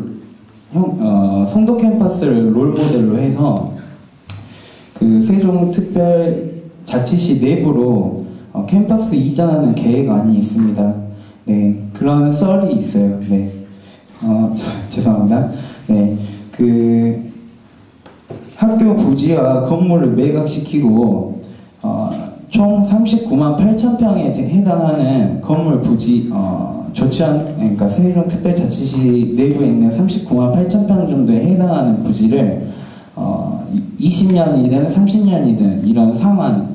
[SPEAKER 1] 롤 모델로 해서 그 세종특별자치시 내부로 캠퍼스 이전하는 계획안이 있습니다. 네, 그런 썰이 있어요. 네, 죄송합니다. 네, 그 학교 부지와 건물을 매각시키고 총 39만 8천 평에 해당하는 건물 부지 조치원, 그러니까 세종특별자치시 내부에 있는 39만 8천 평 정도에 해당하는 부지를 20년이든 30년이든 이런 상환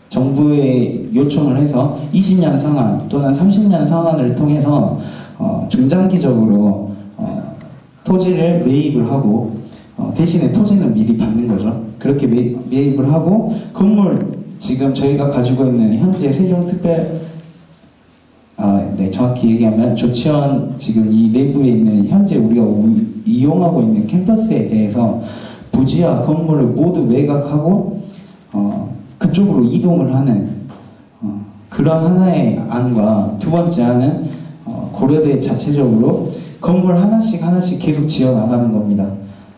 [SPEAKER 1] 정부에 요청을 해서 20년 상환 또는 30년 상환을 통해서 중장기적으로 토지를 매입을 하고 대신에 토지는 미리 받는 거죠. 그렇게 매입을 하고 건물 지금 저희가 가지고 있는 현재 세종특별 네, 정확히 얘기하면 조치원 지금 이 내부에 있는 현재 우리가 이용하고 있는 캠퍼스에 대해서 부지와 건물을 모두 매각하고 그쪽으로 이동을 하는 그런 하나의 안과 두 번째 안은 고려대 자체적으로 건물 하나씩 계속 지어 나가는 겁니다.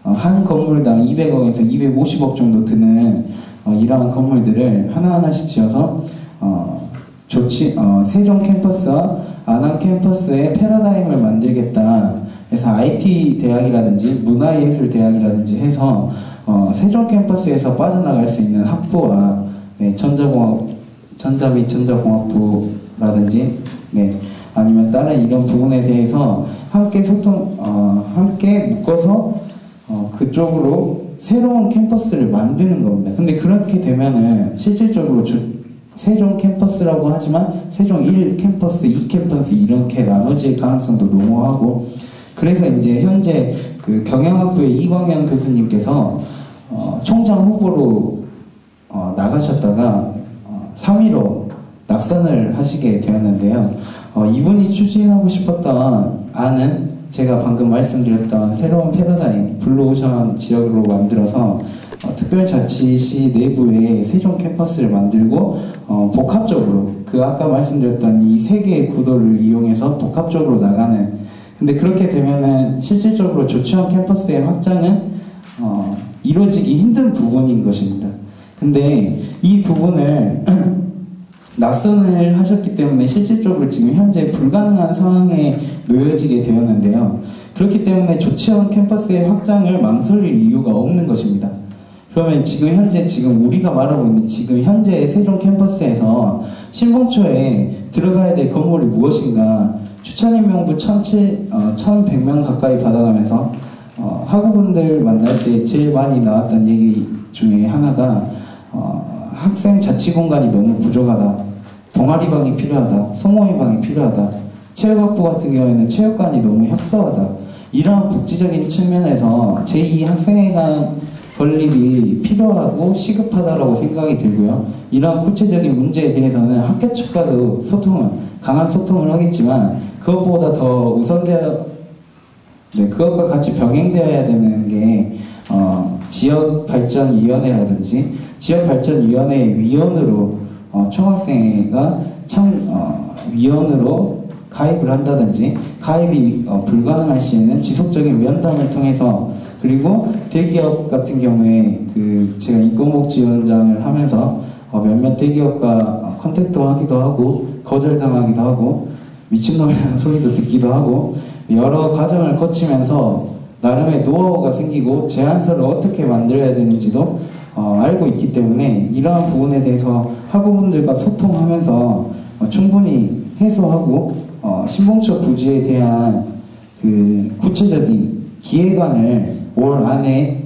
[SPEAKER 1] 한 건물당 200억에서 250억 정도 드는 이러한 건물들을 하나하나씩 지어서 세종 캠퍼스와 안암 캠퍼스의 패러다임을 만들겠다. 그래서 IT 대학이라든지 문화예술 대학이라든지 해서 세종 캠퍼스에서 빠져나갈 수 있는 학부와 네, 전자 및 전자공학부라든지 네, 아니면 다른 이런 부분에 대해서 함께 함께 묶어서 그쪽으로 새로운 캠퍼스를 만드는 겁니다. 근데 그렇게 되면은 실질적으로 세종 캠퍼스라고 하지만 세종 1 캠퍼스, 2 캠퍼스 이렇게 나눠질 가능성도 농후하고 그래서 이제 현재 그 경영학부의 이광현 교수님께서 총장 후보로 나가셨다가 3위로 낙선을 하시게 되었는데요. 이분이 추진하고 싶었던 안은 제가 방금 말씀드렸던 새로운 패러다임, 블루오션 지역으로 만들어서 특별자치시 내부에 세종 캠퍼스를 만들고 복합적으로 그 아까 말씀드렸던 이 세 개의 구도를 이용해서 복합적으로 나가는 근데 그렇게 되면은 실질적으로 조치원 캠퍼스의 확장은 이루어지기 힘든 부분인 것입니다. 근데 이 부분을 낙선을 하셨기 때문에 실질적으로 지금 현재 불가능한 상황에 놓여지게 되었는데요. 그렇기 때문에 조치원 캠퍼스의 확장을 망설일 이유가 없는 것입니다. 그러면 지금 우리가 말하고 있는 지금 현재 세종 캠퍼스에서 신봉초에 들어가야 될 건물이 무엇인가 추천인명부 1100명 가까이 받아가면서 학우분들 만날 때 제일 많이 나왔던 얘기 중에 하나가 학생 자치 공간이 너무 부족하다, 동아리방이 필요하다, 소모임방이 필요하다, 체육학부 같은 경우에는 체육관이 너무 협소하다, 이러한 복지적인 측면에서 제2학생회관 건립이 필요하고 시급하다라고 생각이 들고요. 이러한 구체적인 문제에 대해서는 학교 측과도 강한 소통을 하겠지만, 그것보다 더 그것과 같이 병행되어야 되는 게 지역발전위원회라든지 지역발전위원회 위원으로 총학생회가 위원으로 가입을 한다든지, 가입이 불가능할 시에는 지속적인 면담을 통해서, 그리고 대기업 같은 경우에 제가 인권복지위원장을 하면서 몇몇 대기업과 컨택트 하기도 하고 거절당하기도 하고 미친놈이라는 소리도 듣기도 하고 여러 과정을 거치면서 나름의 노하우가 생기고 제안서를 어떻게 만들어야 되는지도 알고 있기 때문에, 이러한 부분에 대해서 학우분들과 소통하면서 충분히 해소하고 신봉처 부지에 대한 구체적인 기획안을 올 안에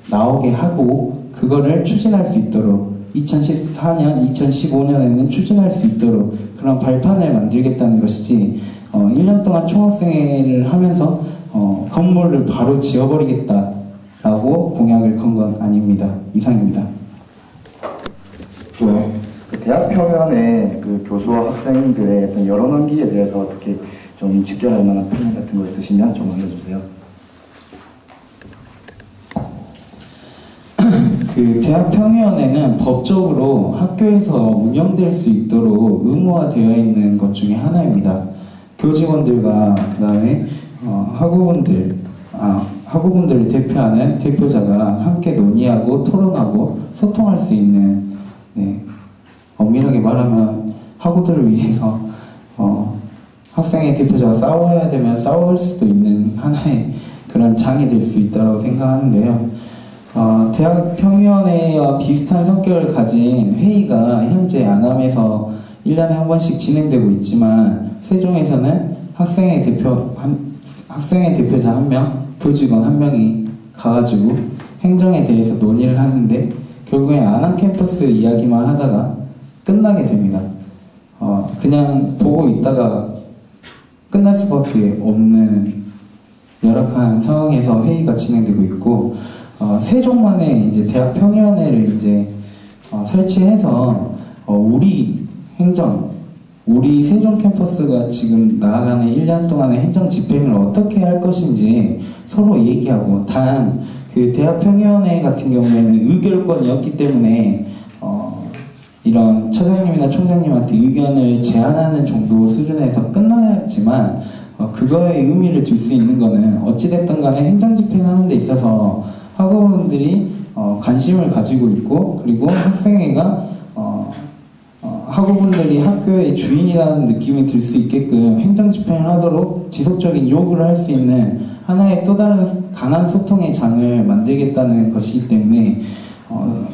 [SPEAKER 1] 나오게 하고 그거를 추진할 수 있도록 2014년, 2015년에는 추진할 수 있도록 그런 발판을 만들겠다는 것이지, 1년 동안 총학생회를 하면서 건물을 바로 지어버리겠다라고 공약을 건 건 아닙니다. 이상입니다.
[SPEAKER 7] 또 대학 평연의 교수와 학생들의 어떤 여론환기에 대해서 어떻게 좀 직결할 만한 플랜 같은 거 있으시면 좀 알려주세요.
[SPEAKER 1] 대학평의원회는 법적으로 학교에서 운영될 수 있도록 의무화되어 있는 것 중에 하나입니다. 교직원들과 그 다음에 학우분들을 대표하는 대표자가 함께 논의하고 토론하고 소통할 수 있는, 엄밀하게 말하면 학우들을 위해서 학생의 대표자가 싸워야 되면 싸울 수도 있는 하나의 그런 장이 될 수 있다고 생각하는데요. 대학평의원회와 비슷한 성격을 가진 회의가 현재 안암에서 1년에 한 번씩 진행되고 있지만, 세종에서는 학생의 대표자 1명, 교직원 1명이 가가지고 행정에 대해서 논의를 하는데, 결국에 안암 캠퍼스 이야기만 하다가 끝나게 됩니다. 그냥 보고 있다가 끝날 수밖에 없는 열악한 상황에서 회의가 진행되고 있고, 세종만의 이제 대학평의원회를 이제 설치해서 우리 세종 캠퍼스가 지금 나아가는 1년 동안의 행정 집행을 어떻게 할 것인지 서로 얘기하고, 단 대학평의원회 같은 경우에는 의결권이 없기 때문에 이런 처장님이나 총장님한테 의견을 제안하는 정도 수준에서 끝나지만, 그거에 의미를 둘 수 있는 거는 어찌됐든 간에 행정 집행하는 데 있어서 학우분들이 관심을 가지고 있고, 그리고 학생회가 학우분들이 학교의 주인이라는 느낌이 들 수 있게끔 행정 집행을 하도록 지속적인 요구를 할 수 있는 하나의 또 다른 강한 소통의 장을 만들겠다는 것이기 때문에,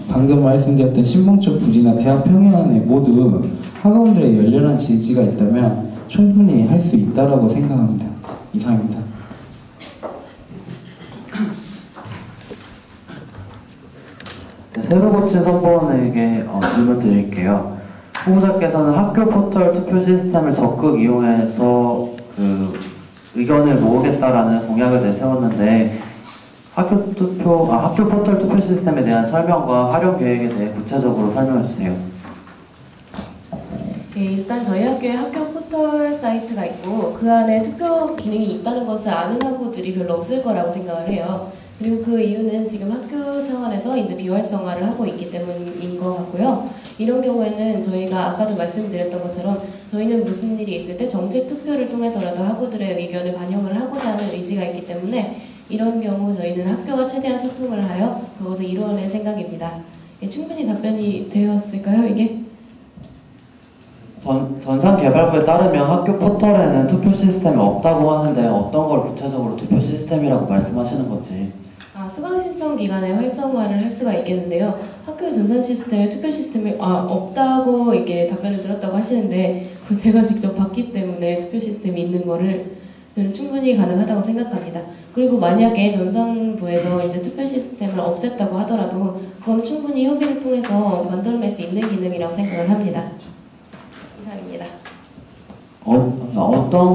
[SPEAKER 1] 방금 말씀드렸던 신봉처 부지나 대학평의원회 모두 학우분들의 열렬한 지지가 있다면 충분히 할 수 있다고 생각합니다. 이상입니다.
[SPEAKER 3] 새로 고친 선보원에게 질문 드릴게요. 후보자께서는 학교 포털 투표 시스템을 적극 이용해서 의견을 모으겠다라는 공약을 내세웠는데, 학교 포털 투표 시스템에 대한 설명과 활용 계획에 대해 구체적으로 설명해 주세요.
[SPEAKER 5] 일단 저희 학교에 학교 포털 사이트가 있고, 그 안에 투표 기능이 있다는 것을 아는 학우들이 별로 없을 거라고 생각을 해요. 그리고 그 이유는 지금 학교 차원에서 이제 비활성화를 하고 있기 때문인 것 같고요. 이런 경우에는 저희가 아까도 말씀드렸던 것처럼 저희는 무슨 일이 있을 때 정책 투표를 통해서라도 학우들의 의견을 반영을 하고자 하는 의지가 있기 때문에, 이런 경우 저희는 학교와 최대한 소통을 하여 그것을 이루어낼 생각입니다. 충분히 답변이 되었을까요, 이게?
[SPEAKER 3] 전산개발부에 따르면 학교 포털에는 투표 시스템이 없다고 하는데, 어떤 걸 구체적으로 투표 시스템이라고 말씀하시는 건지.
[SPEAKER 5] 수강 신청 기간에 활성화를 할 수가 있겠는데요. 학교 전산 시스템에 투표 시스템이 없다고 이렇게 답변을 들었다고 하시는데, 제가 직접 봤기 때문에 투표 시스템이 있는 거를 저는 충분히 가능하다고 생각합니다. 그리고 만약에 전산부에서 이제 투표 시스템을 없앴다고 하더라도 그건 충분히 협의를 통해서 만들어낼 수 있는 기능이라고 생각을 합니다. 이상입니다.
[SPEAKER 3] 어떤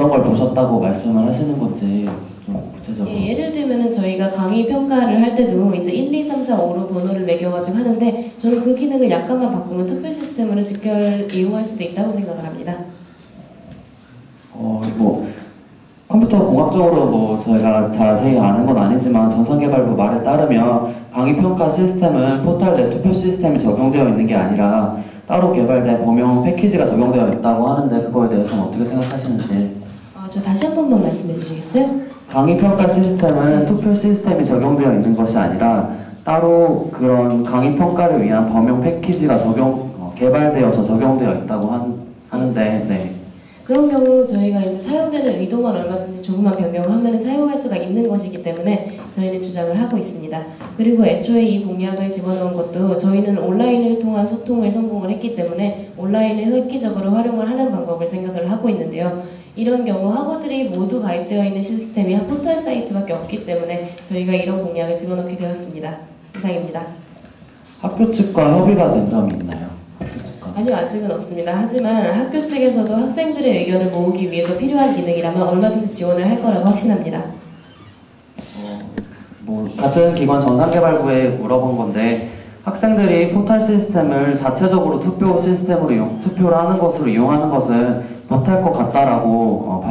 [SPEAKER 3] 걸 보셨다고 말씀을 하시는 건지 좀 구체적으로.
[SPEAKER 5] 예, 예를 들면은 저희가 강의 평가를 할 때도 이제 1, 2, 3, 4, 5로 번호를 매겨가지고 하는데 저는 그 기능을 약간만 바꾸면 투표 시스템으로 직결 이용할 수도 있다고 생각을 합니다.
[SPEAKER 3] 뭐 컴퓨터 공학적으로 뭐 저희가 자세히 아는 건 아니지만 전산개발부 말에 따르면 강의평가 시스템은 포털 내 투표 시스템이 적용되어 있는 게 아니라 따로 개발된 범용 패키지가 적용되어 있다고 하는데 그거에 대해서는 어떻게 생각하시는지.
[SPEAKER 5] 저 다시 한 번만 말씀해 주시겠어요?
[SPEAKER 3] 강의평가 시스템은 투표 시스템이 적용되어 있는 것이 아니라 따로 그런 강의평가를 위한 범용 패키지가 개발되어서 적용되어 있다고 하는데 네.
[SPEAKER 5] 그런 경우 저희가 이제 사용되는 의도만 얼마든지 조금만 변경하면 사용할 수가 있는 것이기 때문에 저희는 주장을 하고 있습니다. 그리고 애초에 이 공약을 집어넣은 것도 저희는 온라인을 통한 소통을 성공을 했기 때문에 온라인을 획기적으로 활용을 하는 방법을 생각을 하고 있는데요. 이런 경우 학우들이 모두 가입되어 있는 시스템이 포털 사이트밖에 없기 때문에 저희가 이런 공약을 집어넣게 되었습니다. 이상입니다.
[SPEAKER 3] 학교 측과 협의가 된 점이 있나요?
[SPEAKER 5] 아니요, 아직은 없습니다. 하지만 학교 측에서도 학생들의 의견을 모으기 위해서 필요한 기능이라면 얼마든지 지원을 할 거라고 확신합니다.
[SPEAKER 3] 뭐 같은 기관 전산개발부에 물어본 건데 학생들이 포털 시스템을 자체적으로 투표를 하는 것으로 이용하는 것은 못할 것 같다라고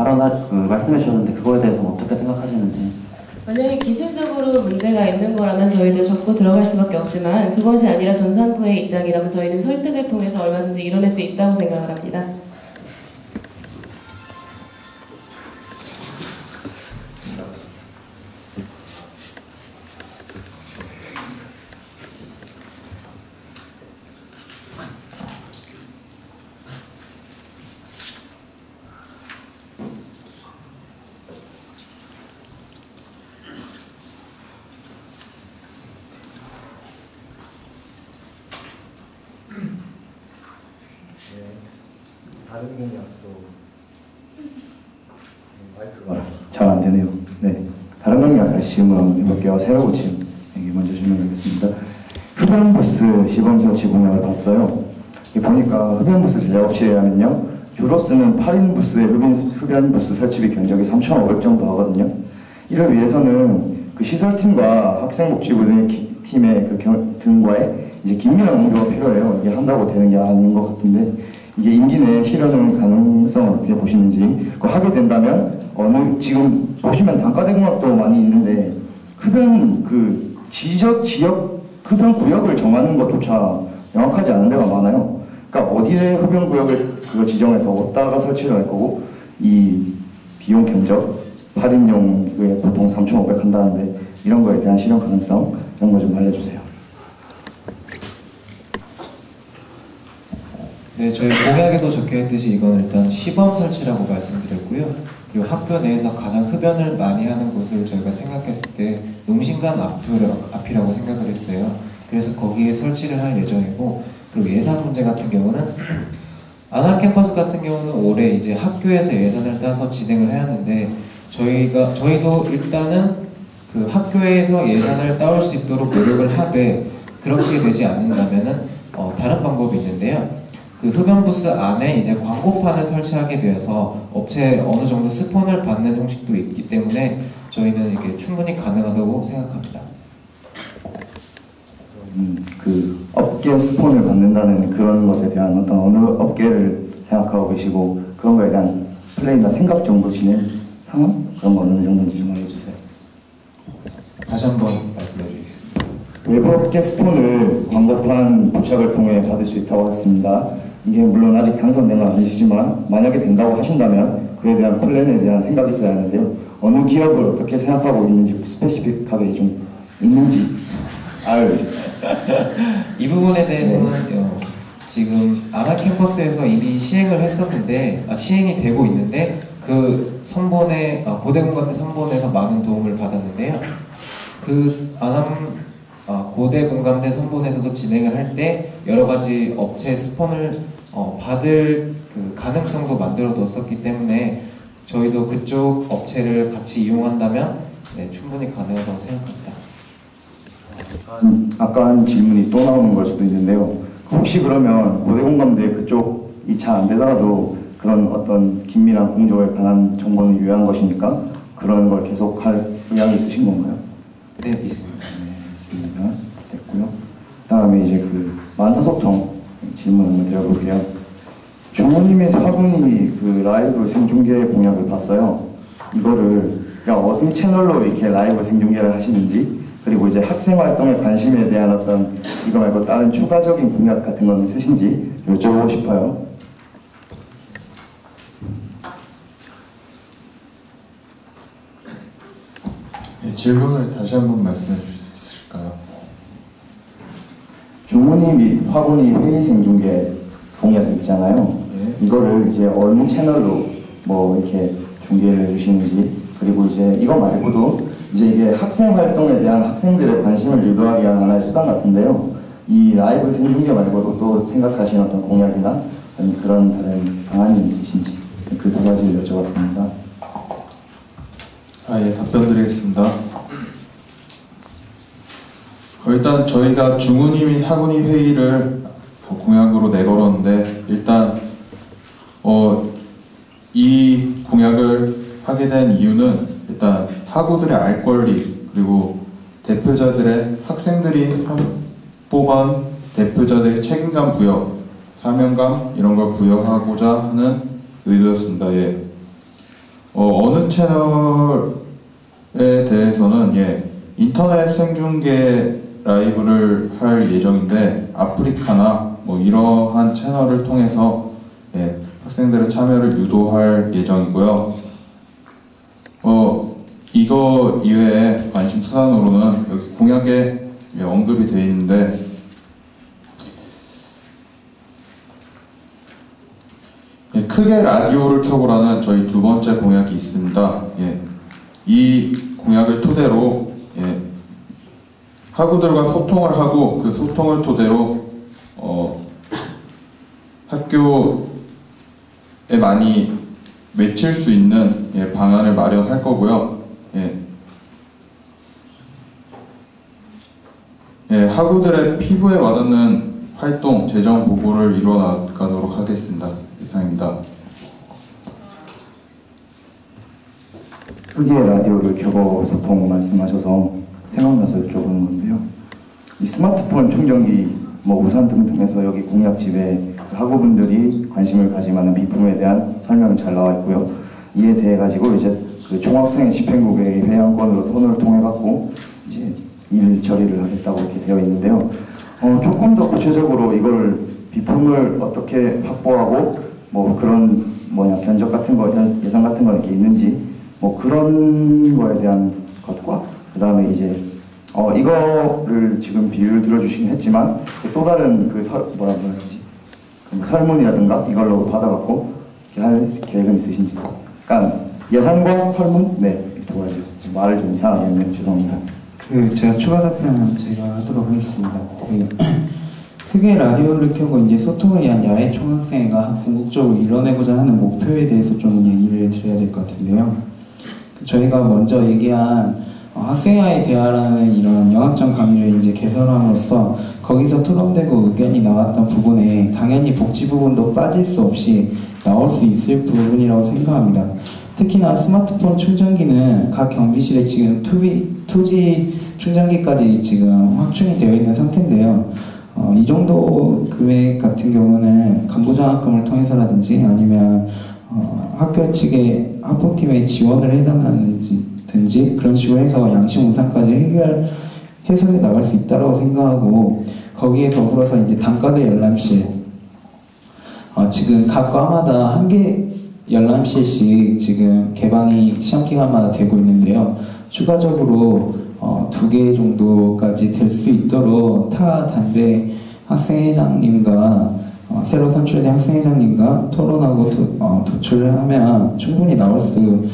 [SPEAKER 3] 말씀해 주셨는데 그거에 대해서는 어떻게 생각하시는지.
[SPEAKER 5] 만약에 기술적으로 문제가 있는 거라면 저희도 접고 들어갈 수밖에 없지만 그것이 아니라 전산부의 입장이라면 저희는 설득을 통해서 얼마든지 이뤄낼 수 있다고 생각을 합니다.
[SPEAKER 7] 다른 공약도 마이크가 잘 안 되네요. 네, 다른 공약 다시 질문 한번 해볼게요. 새로 고침 얘기 먼저 질문하겠습니다. 흡연부스 시범 설치 공약을 봤어요. 보니까 흡연부스 제작업체에 하면요 주로 쓰는 8인 부스의 흡연부스 설치비 견적이 3,500 정도 하거든요. 이를 위해서는 그 시설팀과 학생복지부 팀의 등과의 이제 긴밀한 공조가 필요해요. 이게 한다고 되는 게 아닌 것 같은데 이게 임기 내에 실현할 가능성을 어떻게 보시는지. 하게 된다면 지금 보시면 단과대공학도 많이 있는데 흡연 지역 흡연 구역을 정하는 것조차 명확하지 않은 데가 많아요. 그러니까 어디에 흡연 구역을 지정해서 어디다가 설치를 할 거고 이 비용 견적 8인용 그게 보통 3,500 한다는데 이런 거에 대한 실현 가능성 이런 거 좀 알려주세요.
[SPEAKER 8] 네, 저희 공약에도 적혀있듯이 이건 일단 시범 설치라고 말씀드렸고요. 그리고 학교 내에서 가장 흡연을 많이 하는 곳을 저희가 생각했을 때 농신관 앞이라고 생각을 했어요. 그래서 거기에 설치를 할 예정이고, 그리고 예산 문제 같은 경우는 아나캠퍼스 같은 경우는 올해 이제 학교에서 예산을 따서 진행을 해야 하는데 저희도 일단은 그 학교에서 예산을 따올 수 있도록 노력을 하되 그렇게 되지 않는다면은 다른 방법이 있는데요. 그 흡연부스 안에 이제 광고판을 설치하게 되어서 업체에 어느 정도 스폰을 받는 형식도 있기 때문에 저희는 이게 충분히 가능하다고 생각합니다.
[SPEAKER 7] 그 업계 스폰을 받는다는 그런 것에 대한 어느 업계를 생각하고 계시고 그런 거에 대한 플레이나 생각 정도 진행 상황? 그런 거 어느 정도인지 좀 알려주세요.
[SPEAKER 8] 다시 한번 말씀해 주시겠습니다.
[SPEAKER 7] 외부 업계 스폰을 광고판 부착을 통해 받을 수 있다고 했습니다. 이게 물론 아직 당선된 건 아니시지만 만약에 된다고 하신다면 그에 대한 플랜에 대한 생각이 있어야 하는데요. 어느 기업을 어떻게 생각하고 있는지 스페시픽하게 좀 있는지.
[SPEAKER 8] 이 부분에 대해서는 지금 아나캠퍼스에서 이미 시행을 했었는데 시행이 되고 있는데 그 선본에 고대공관대 선본에서 많은 도움을 받았는데요. 그 고대공감대 선본에서도 진행을 할 때 여러 가지 업체 스폰을 받을 그 가능성도 만들어뒀었기 때문에 저희도 그쪽 업체를 같이 이용한다면 네, 충분히 가능하다고 생각합니다.
[SPEAKER 7] 아까 한 질문이 또 나오는 걸 수도 있는데요. 혹시 그러면 고대공감대 그쪽이 잘 안 되더라도 그런 어떤 긴밀한 공조에 관한 정보는 유효한 것이니까 그런 걸 계속 할 의향이 있으신 건가요?
[SPEAKER 8] 네, 있습니다.
[SPEAKER 7] 네, 있습니다. 됐고요. 다음에 이제 그 만사소통 질문 한번 드려볼게요. 주호님의 사분이 그 라이브 생중계 공약을 봤어요. 이거를 어느 채널로 이렇게 라이브 생중계를 하시는지, 그리고 이제 학생 활동에 관심에 대한 어떤 이거 말고 다른 추가적인 공약 같은 건 있으신지 여쭤보고 싶어요.
[SPEAKER 4] 네, 질문을 다시 한번 말씀해 주실 수 있을까요?
[SPEAKER 7] 중훈이 및 화분이 회의 생중계 공약이 있잖아요.
[SPEAKER 4] 네.
[SPEAKER 7] 이거를 이제 어느 채널로 뭐 이렇게 중계를 해주시는지, 그리고 이제 이거 말고도 이제 이게 학생 활동에 대한 학생들의 관심을 유도하기 위한 하나의 수단 같은데요. 이 라이브 생중계 말고도 또 생각하시는 어떤 공약이나 어떤 그런 다른 방안이 있으신지 그 두 가지를 여쭤봤습니다.
[SPEAKER 4] 예, 답변 드리겠습니다. 일단 저희가 중훈이 및 하군이 회의를 공약으로 내걸었는데, 일단 이 공약을 하게 된 이유는 일단 학우들의 알 권리, 그리고 대표자들의 학생들이 뽑은 대표자들의 책임감 부여, 사명감 이런 걸 부여하고자 하는 의도였습니다. 예. 어느 채널에 대해서는 인터넷 생중계 라이브를 할 예정인데, 아프리카나 뭐 이러한 채널을 통해서 학생들의 참여를 유도할 예정이고요. 이거 이외에 관심 수단으로는 여기 공약에 언급이 되어 있는데, 크게 라디오를 켜고라는 저희 두 번째 공약이 있습니다. 이 공약을 토대로 학우들과 소통을 하고, 그 소통을 토대로 학교에 많이 외칠 수 있는 방안을 마련할 거고요. 학우들의 피부에 와닿는 활동, 재정 보고를 이루어 나가도록 하겠습니다. 이상입니다.
[SPEAKER 7] 크게 라디오를 켜고 소통 말씀하셔서 생각나서 여쭤보는 건데요. 이 스마트폰 충전기, 뭐 우산 등등해서 여기 공약집에 학우분들이 관심을 가지는 비품에 대한 설명이 잘 나와 있고요. 이에 대해 가지고 이제 그 총학생 집행국의 회원권으로 돈을 통해 갖고 이제 일 처리를 하겠다고 이렇게 되어 있는데요. 조금 더 구체적으로 이걸 비품을 어떻게 확보하고 뭐 그런 견적 같은 거, 예산 같은 거 이렇게 있는지 뭐 그런 거에 대한 것과 그 다음에 이제 이거를 지금 비유를 들어주시긴 했지만 또 다른 그 뭐라 그러지? 설문이라든가 이걸로 받아갖고 이렇게 할 계획은 있으신지. 그러니까 예산과 설문? 네, 두 가지. 말을 좀 이상하게 했네요. 죄송합니다.
[SPEAKER 1] 제가 추가 답변 제가 하도록 하겠습니다. 크게 라디오를 켜고 이제 소통을 위한 야외 총학생회가 궁극적으로 이뤄내고자 하는 목표에 대해서 좀 얘기를 드려야 될 것 같은데요. 저희가 먼저 얘기한 학생와의 대화라는 이런 영학적 강의를 이제 개설함으로써 거기서 토론되고 의견이 나왔던 부분에 당연히 복지 부분도 빠질 수 없이 나올 수 있을 부분이라고 생각합니다. 특히나 스마트폰 충전기는 각 경비실에 지금 2G 충전기까지 지금 확충이 되어 있는 상태인데요. 이 정도 금액 같은 경우는 간부장학금을 통해서라든지 아니면 학교 측에 학부팀에 지원을 해달라든지 그런 식으로 해서 양심 우산까지 해결해서 나갈 수 있다고 생각하고, 거기에 더불어서 이제 단과대 열람실 지금 각 과마다 1개 열람실씩 지금 개방이 시험기간마다 되고 있는데요. 추가적으로 2개 정도까지 될 수 있도록 타 단대 학생회장님과 새로 선출된 학생회장님과 토론하고 도출을 하면 충분히 나올 수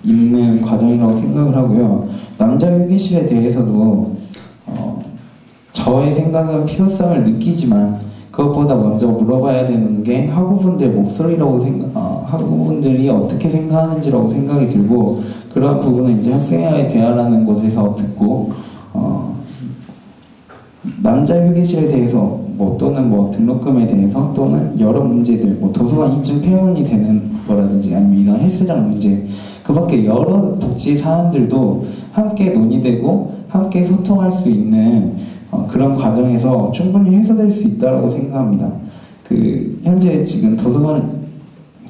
[SPEAKER 1] 있는 과정이라고 생각을 하고요. 남자 휴게실에 대해서도 저의 생각은 필요성을 느끼지만 그 그것보다 먼저 물어봐야 되는 게 학우분들 목소리라고 학우분들이 어떻게 생각하는지라고 생각이 들고, 그런 부분은 이제 학생회와의 대화라는 곳에서 듣고, 남자 휴게실에 대해서 또는 등록금에 대해서, 또는 여러 문제들, 도서관 2층 폐원이 되는 거라든지 아니면 이런 헬스장 문제, 그 밖에 여러 복지 사안들도 함께 논의되고 함께 소통할 수 있는 그런 과정에서 충분히 해소될 수 있다고 생각합니다. 현재 지금 도서관,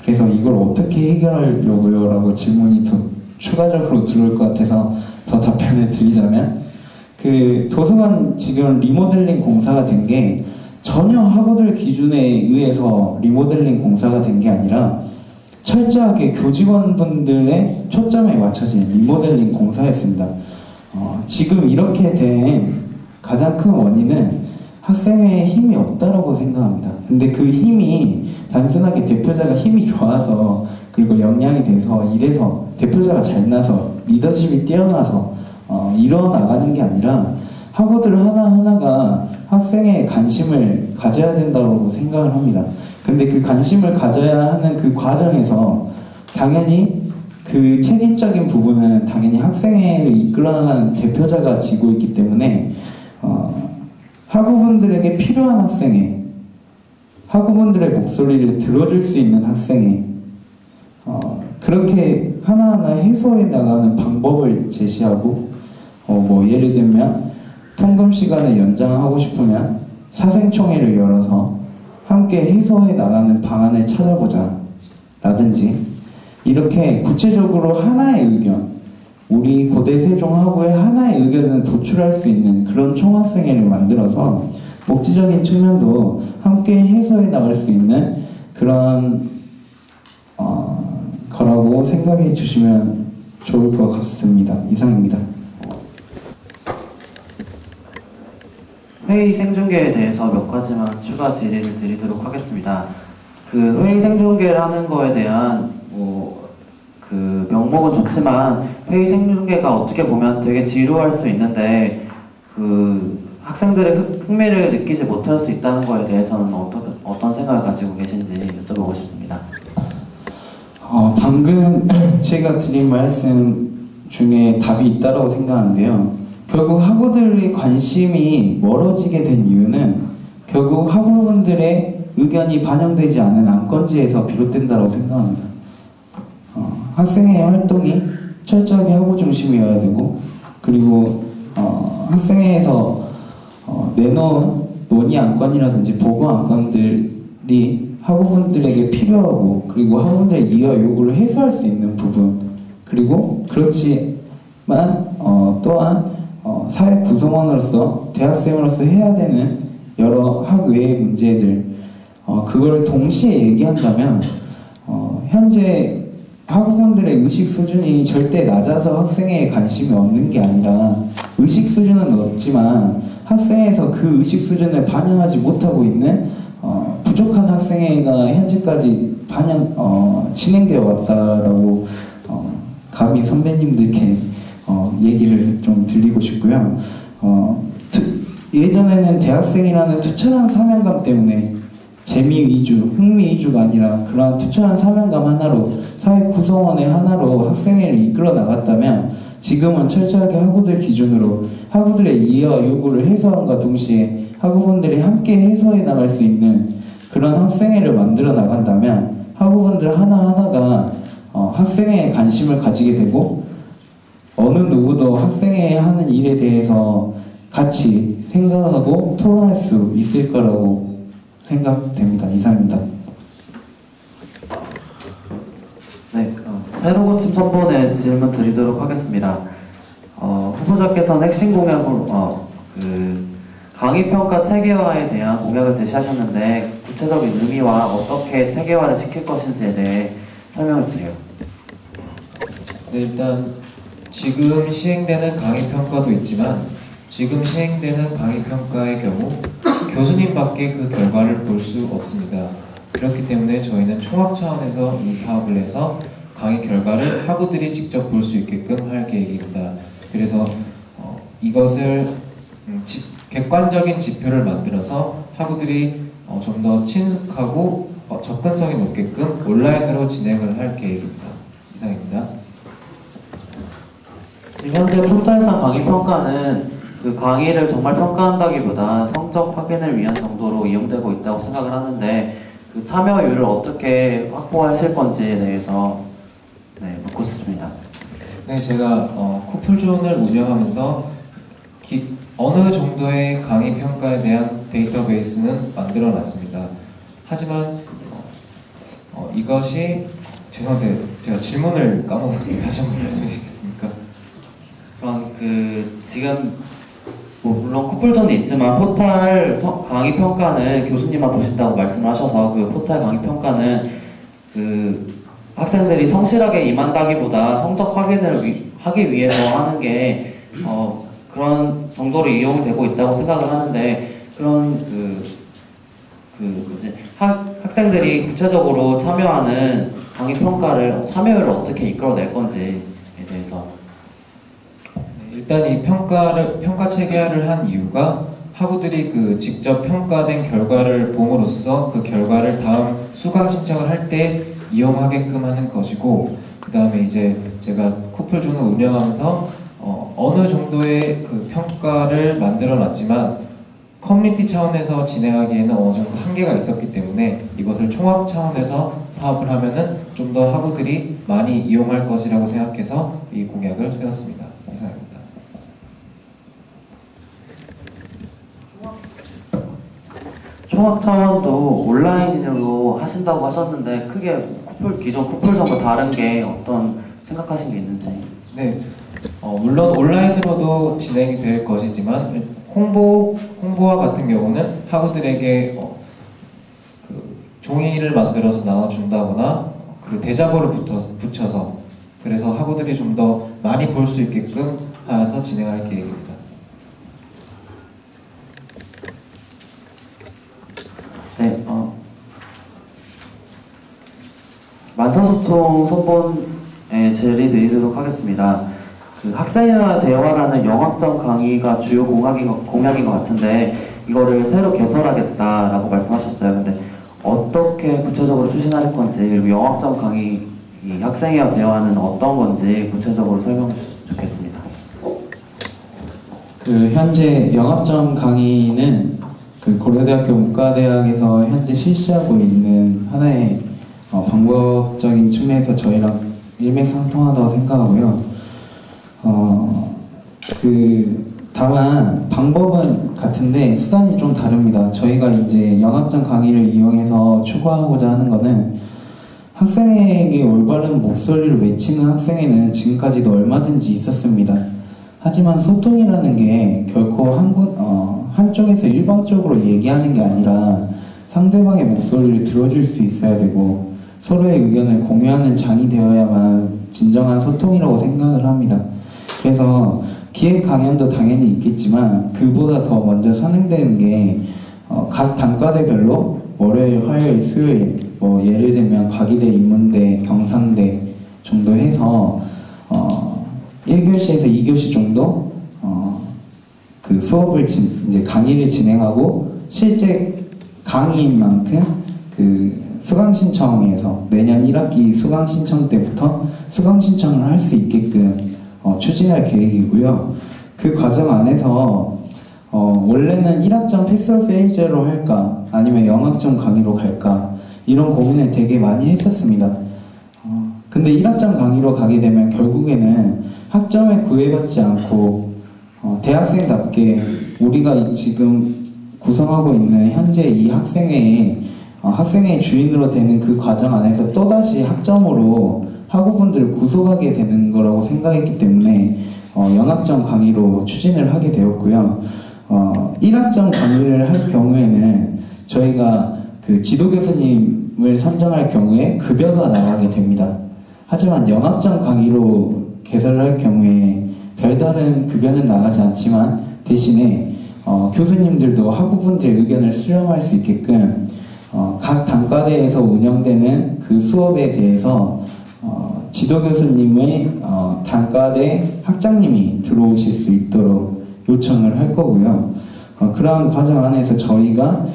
[SPEAKER 1] 그래서 이걸 어떻게 해결하려고요? 라고 질문이 더 추가적으로 들어올 것 같아서 더 답변을 드리자면, 도서관 지금 리모델링 공사가 된 게 전혀 학우들 기준에 의해서 리모델링 공사가 된 게 아니라 철저하게 교직원분들의 초점에 맞춰진 리모델링 공사였습니다. 지금 이렇게 된 가장 큰 원인은 학생회의 힘이 없다라고 생각합니다. 근데 그 힘이 단순하게 대표자가 힘이 좋아서, 그리고 역량이 돼서, 이래서 대표자가 잘나서, 리더십이 뛰어나서 일어나가는 게 아니라 학우들 하나하나가 학생의 관심을 가져야 된다고 생각을 합니다. 근데 그 관심을 가져야 하는 그 과정에서 당연히 그 책임적인 부분은 당연히 학생회를 이끌어나가는 대표자가 지고 있기 때문에, 학우분들에게 필요한 학생회, 학우분들의 목소리를 들어줄 수 있는 학생회, 그렇게 하나하나 해소해 나가는 방법을 제시하고, 예를 들면 통금 시간을 연장하고 싶으면 사생총회를 열어서 함께 해소해 나가는 방안을 찾아보자 라든지, 이렇게 구체적으로 하나의 의견, 우리 고대 세종학우의 하나의 의견을 도출할 수 있는 그런 총학생회를 만들어서 복지적인 측면도 함께 해소해 나갈 수 있는 그런 거라고 생각해 주시면 좋을 것 같습니다. 이상입니다.
[SPEAKER 3] 회의 생중계에 대해서 몇 가지만 추가 질의를 드리도록 하겠습니다. 회의 생중계를 하는 거에 대한 명목은 좋지만, 회의 생중계가 어떻게 보면 되게 지루할 수 있는데 학생들의 흥미를 느끼지 못할 수 있다는 거에 대해서는 어떤 생각을 가지고 계신지 여쭤보고 싶습니다.
[SPEAKER 1] 방금 제가 드린 말씀 중에 답이 있다고 생각하는데요. 결국 학우들의 관심이 멀어지게 된 이유는 결국 학우분들의 의견이 반영되지 않은 안건지에서 비롯된다고 생각합니다. 학생회 활동이 철저하게 학우 중심이어야 되고, 그리고 학생회에서 내놓은 논의 안건이라든지 보고 안건들이 학우분들에게 필요하고, 그리고 학우분들의 이해 요구를 해소할 수 있는 부분, 그리고 그렇지만 또한 사회 구성원으로서, 대학생으로서 해야 되는 여러 학외의 문제들, 그걸 동시에 얘기한다면 현재 학우분들의 의식 수준이 절대 낮아서 학생회에 관심이 없는 게 아니라, 의식 수준은 높지만 학생회에서 그 의식 수준을 반영하지 못하고 있는 부족한 학생회가 현재까지 진행되어 왔다라고 감히 선배님들께 얘기를 좀 드리고 싶고요. 예전에는 대학생이라는 투철한 사명감 때문에 재미 위주, 흥미 위주가 아니라 그러한 투철한 사명감 하나로, 사회 구성원의 하나로 학생회를 이끌어 나갔다면, 지금은 철저하게 학우들 기준으로 학우들의 이해와 요구를 해소함과 동시에 학우분들이 함께 해소해 나갈 수 있는 그런 학생회를 만들어 나간다면, 학우분들 하나하나가 학생회에 관심을 가지게 되고, 어느 누구도 학생회에 하는 일에 대해서 같이 생각하고 토론할 수 있을 거라고 생각됩니다. 이상입니다.
[SPEAKER 3] 네, 새로 고침 선본에 질문 드리도록 하겠습니다. 후보자께서는 핵심 공약을 강의평가 체계화에 대한 공약을 제시하셨는데, 구체적인 의미와 어떻게 체계화를 시킬 것인지에 대해 설명을 주세요.
[SPEAKER 8] 네, 일단 지금 시행되는 강의평가도 있지만, 지금 시행되는 강의평가의 경우 교수님밖에 그 결과를 볼 수 없습니다. 그렇기 때문에 저희는 총학 차원에서 이 사업을 해서 강의 결과를 학우들이 직접 볼 수 있게끔 할 계획입니다. 그래서 이것을 객관적인 지표를 만들어서 학우들이 좀 더 친숙하고 접근성이 높게끔 온라인으로 진행을 할 계획입니다. 이상입니다.
[SPEAKER 3] 지금 현재 포털상 강의 평가는 그 강의를 정말 평가한다기보다 성적 확인을 위한 정도로 이용되고 있다고 생각을 하는데 그 참여율을 어떻게 확보하실 건지에 대해서 묻고 싶습니다.
[SPEAKER 8] 네, 제가 쿠플존을 운영하면서 어느 정도의 강의 평가에 대한 데이터베이스는 만들어 놨습니다. 하지만 이것이 죄송한데 제가 질문을 까먹어서 다시 한번 말씀해 주시겠습니까?
[SPEAKER 3] 그럼 지금 물론 쿠플존이 있지만 포털 강의 평가는 교수님만 보신다고 말씀을 하셔서 그 포털 강의 평가는 학생들이 성실하게 임한다기보다 성적 확인을 하기 위해서 하는 게 그런 정도로 이용되고 있다고 생각을 하는데 그런 학생들이 구체적으로 참여하는 강의 평가를 참여율을 어떻게 이끌어낼 건지에 대해서.
[SPEAKER 8] 일단 이 평가 체계화를 한 이유가 학우들이 직접 평가된 결과를 봄으로써 그 결과를 다음 수강 신청을 할 때 이용하게끔 하는 것이고, 그 다음에 이제 제가 쿠플존을 운영하면서 어느 정도의 그 평가를 만들어 놨지만 커뮤니티 차원에서 진행하기에는 어느 정도 한계가 있었기 때문에 이것을 총합 차원에서 사업을 하면은 좀 더 학우들이 많이 이용할 것이라고 생각해서 이 공약을 세웠습니다. 이상입니다.
[SPEAKER 3] 총학 차원도 온라인으로 하신다고 하셨는데 크게 기존 쿠플존과 다른 게 어떤 생각하신 게 있는지.
[SPEAKER 8] 네, 물론 온라인으로도 진행이 될 것이지만 홍보와 같은 경우는 학우들에게 종이를 만들어서 나눠준다거나 그리고 대자보를 붙여서 그래서 학우들이 좀 더 많이 볼 수 있게끔 하여서 진행할 계획입니다.
[SPEAKER 3] 네, 만사소통 선본에 질의드리도록 하겠습니다. 학생과 대화라는 영학적 강의가 주요 공약인 것 같은데 이거를 새로 개설하겠다라고 말씀하셨어요. 근데 어떻게 구체적으로 추진할 건지, 그리고 영학적 강의, 이 학생과 대화는 어떤 건지 구체적으로 설명해 주셨으면 좋겠습니다.
[SPEAKER 1] 현재 영학점 강의는 고려대학교 문과대학에서 현재 실시하고 있는 하나의 방법적인 측면에서 저희랑 일맥상통하다고 생각하고요. 다만 방법은 같은데 수단이 좀 다릅니다. 저희가 이제 영학점 강의를 이용해서 추구하고자 하는 것은 학생에게 올바른 목소리를 외치는 학생에는 지금까지도 얼마든지 있었습니다. 하지만 소통이라는 게 결코 한쪽에서 일방적으로 얘기하는 게 아니라 상대방의 목소리를 들어줄 수 있어야 되고 서로의 의견을 공유하는 장이 되어야만 진정한 소통이라고 생각을 합니다. 그래서 기획 강연도 당연히 있겠지만 그보다 더 먼저 선행되는 게 각 단과대별로 월요일, 화요일, 수요일 예를 들면 과기대, 인문대, 경상대 정도 해서 1교시에서 2교시 정도 그 수업을 이제 강의를 진행하고 실제 강의인 만큼 수강 신청에서 내년 1학기 수강 신청 때부터 수강 신청을 할 수 있게끔 추진할 계획이고요. 그 과정 안에서 원래는 1학점 패스올 페이저로 할까 아니면 영학점 강의로 갈까 이런 고민을 되게 많이 했었습니다. 근데 1학점 강의로 가게 되면 결국에는 학점을 구애받지 않고 대학생답게 우리가 지금 구성하고 있는 현재 이 학생의 주인으로 되는 그 과정 안에서 또다시 학점으로 학우분들을 구속하게 되는 거라고 생각했기 때문에 영학점 강의로 추진을 하게 되었고요. 1학점 강의를 할 경우에는 저희가 그 지도교수님을 선정할 경우에 급여가 나가게 됩니다. 하지만 영학점 강의로 개설을 할 경우에 별다른 급여는 나가지 않지만 대신에 교수님들도 학우분들의 의견을 수렴할 수 있게끔 각 단과대에서 운영되는 그 수업에 대해서 지도교수님의 단과대 학장님이 들어오실 수 있도록 요청을 할 거고요. 그러한 과정 안에서 저희가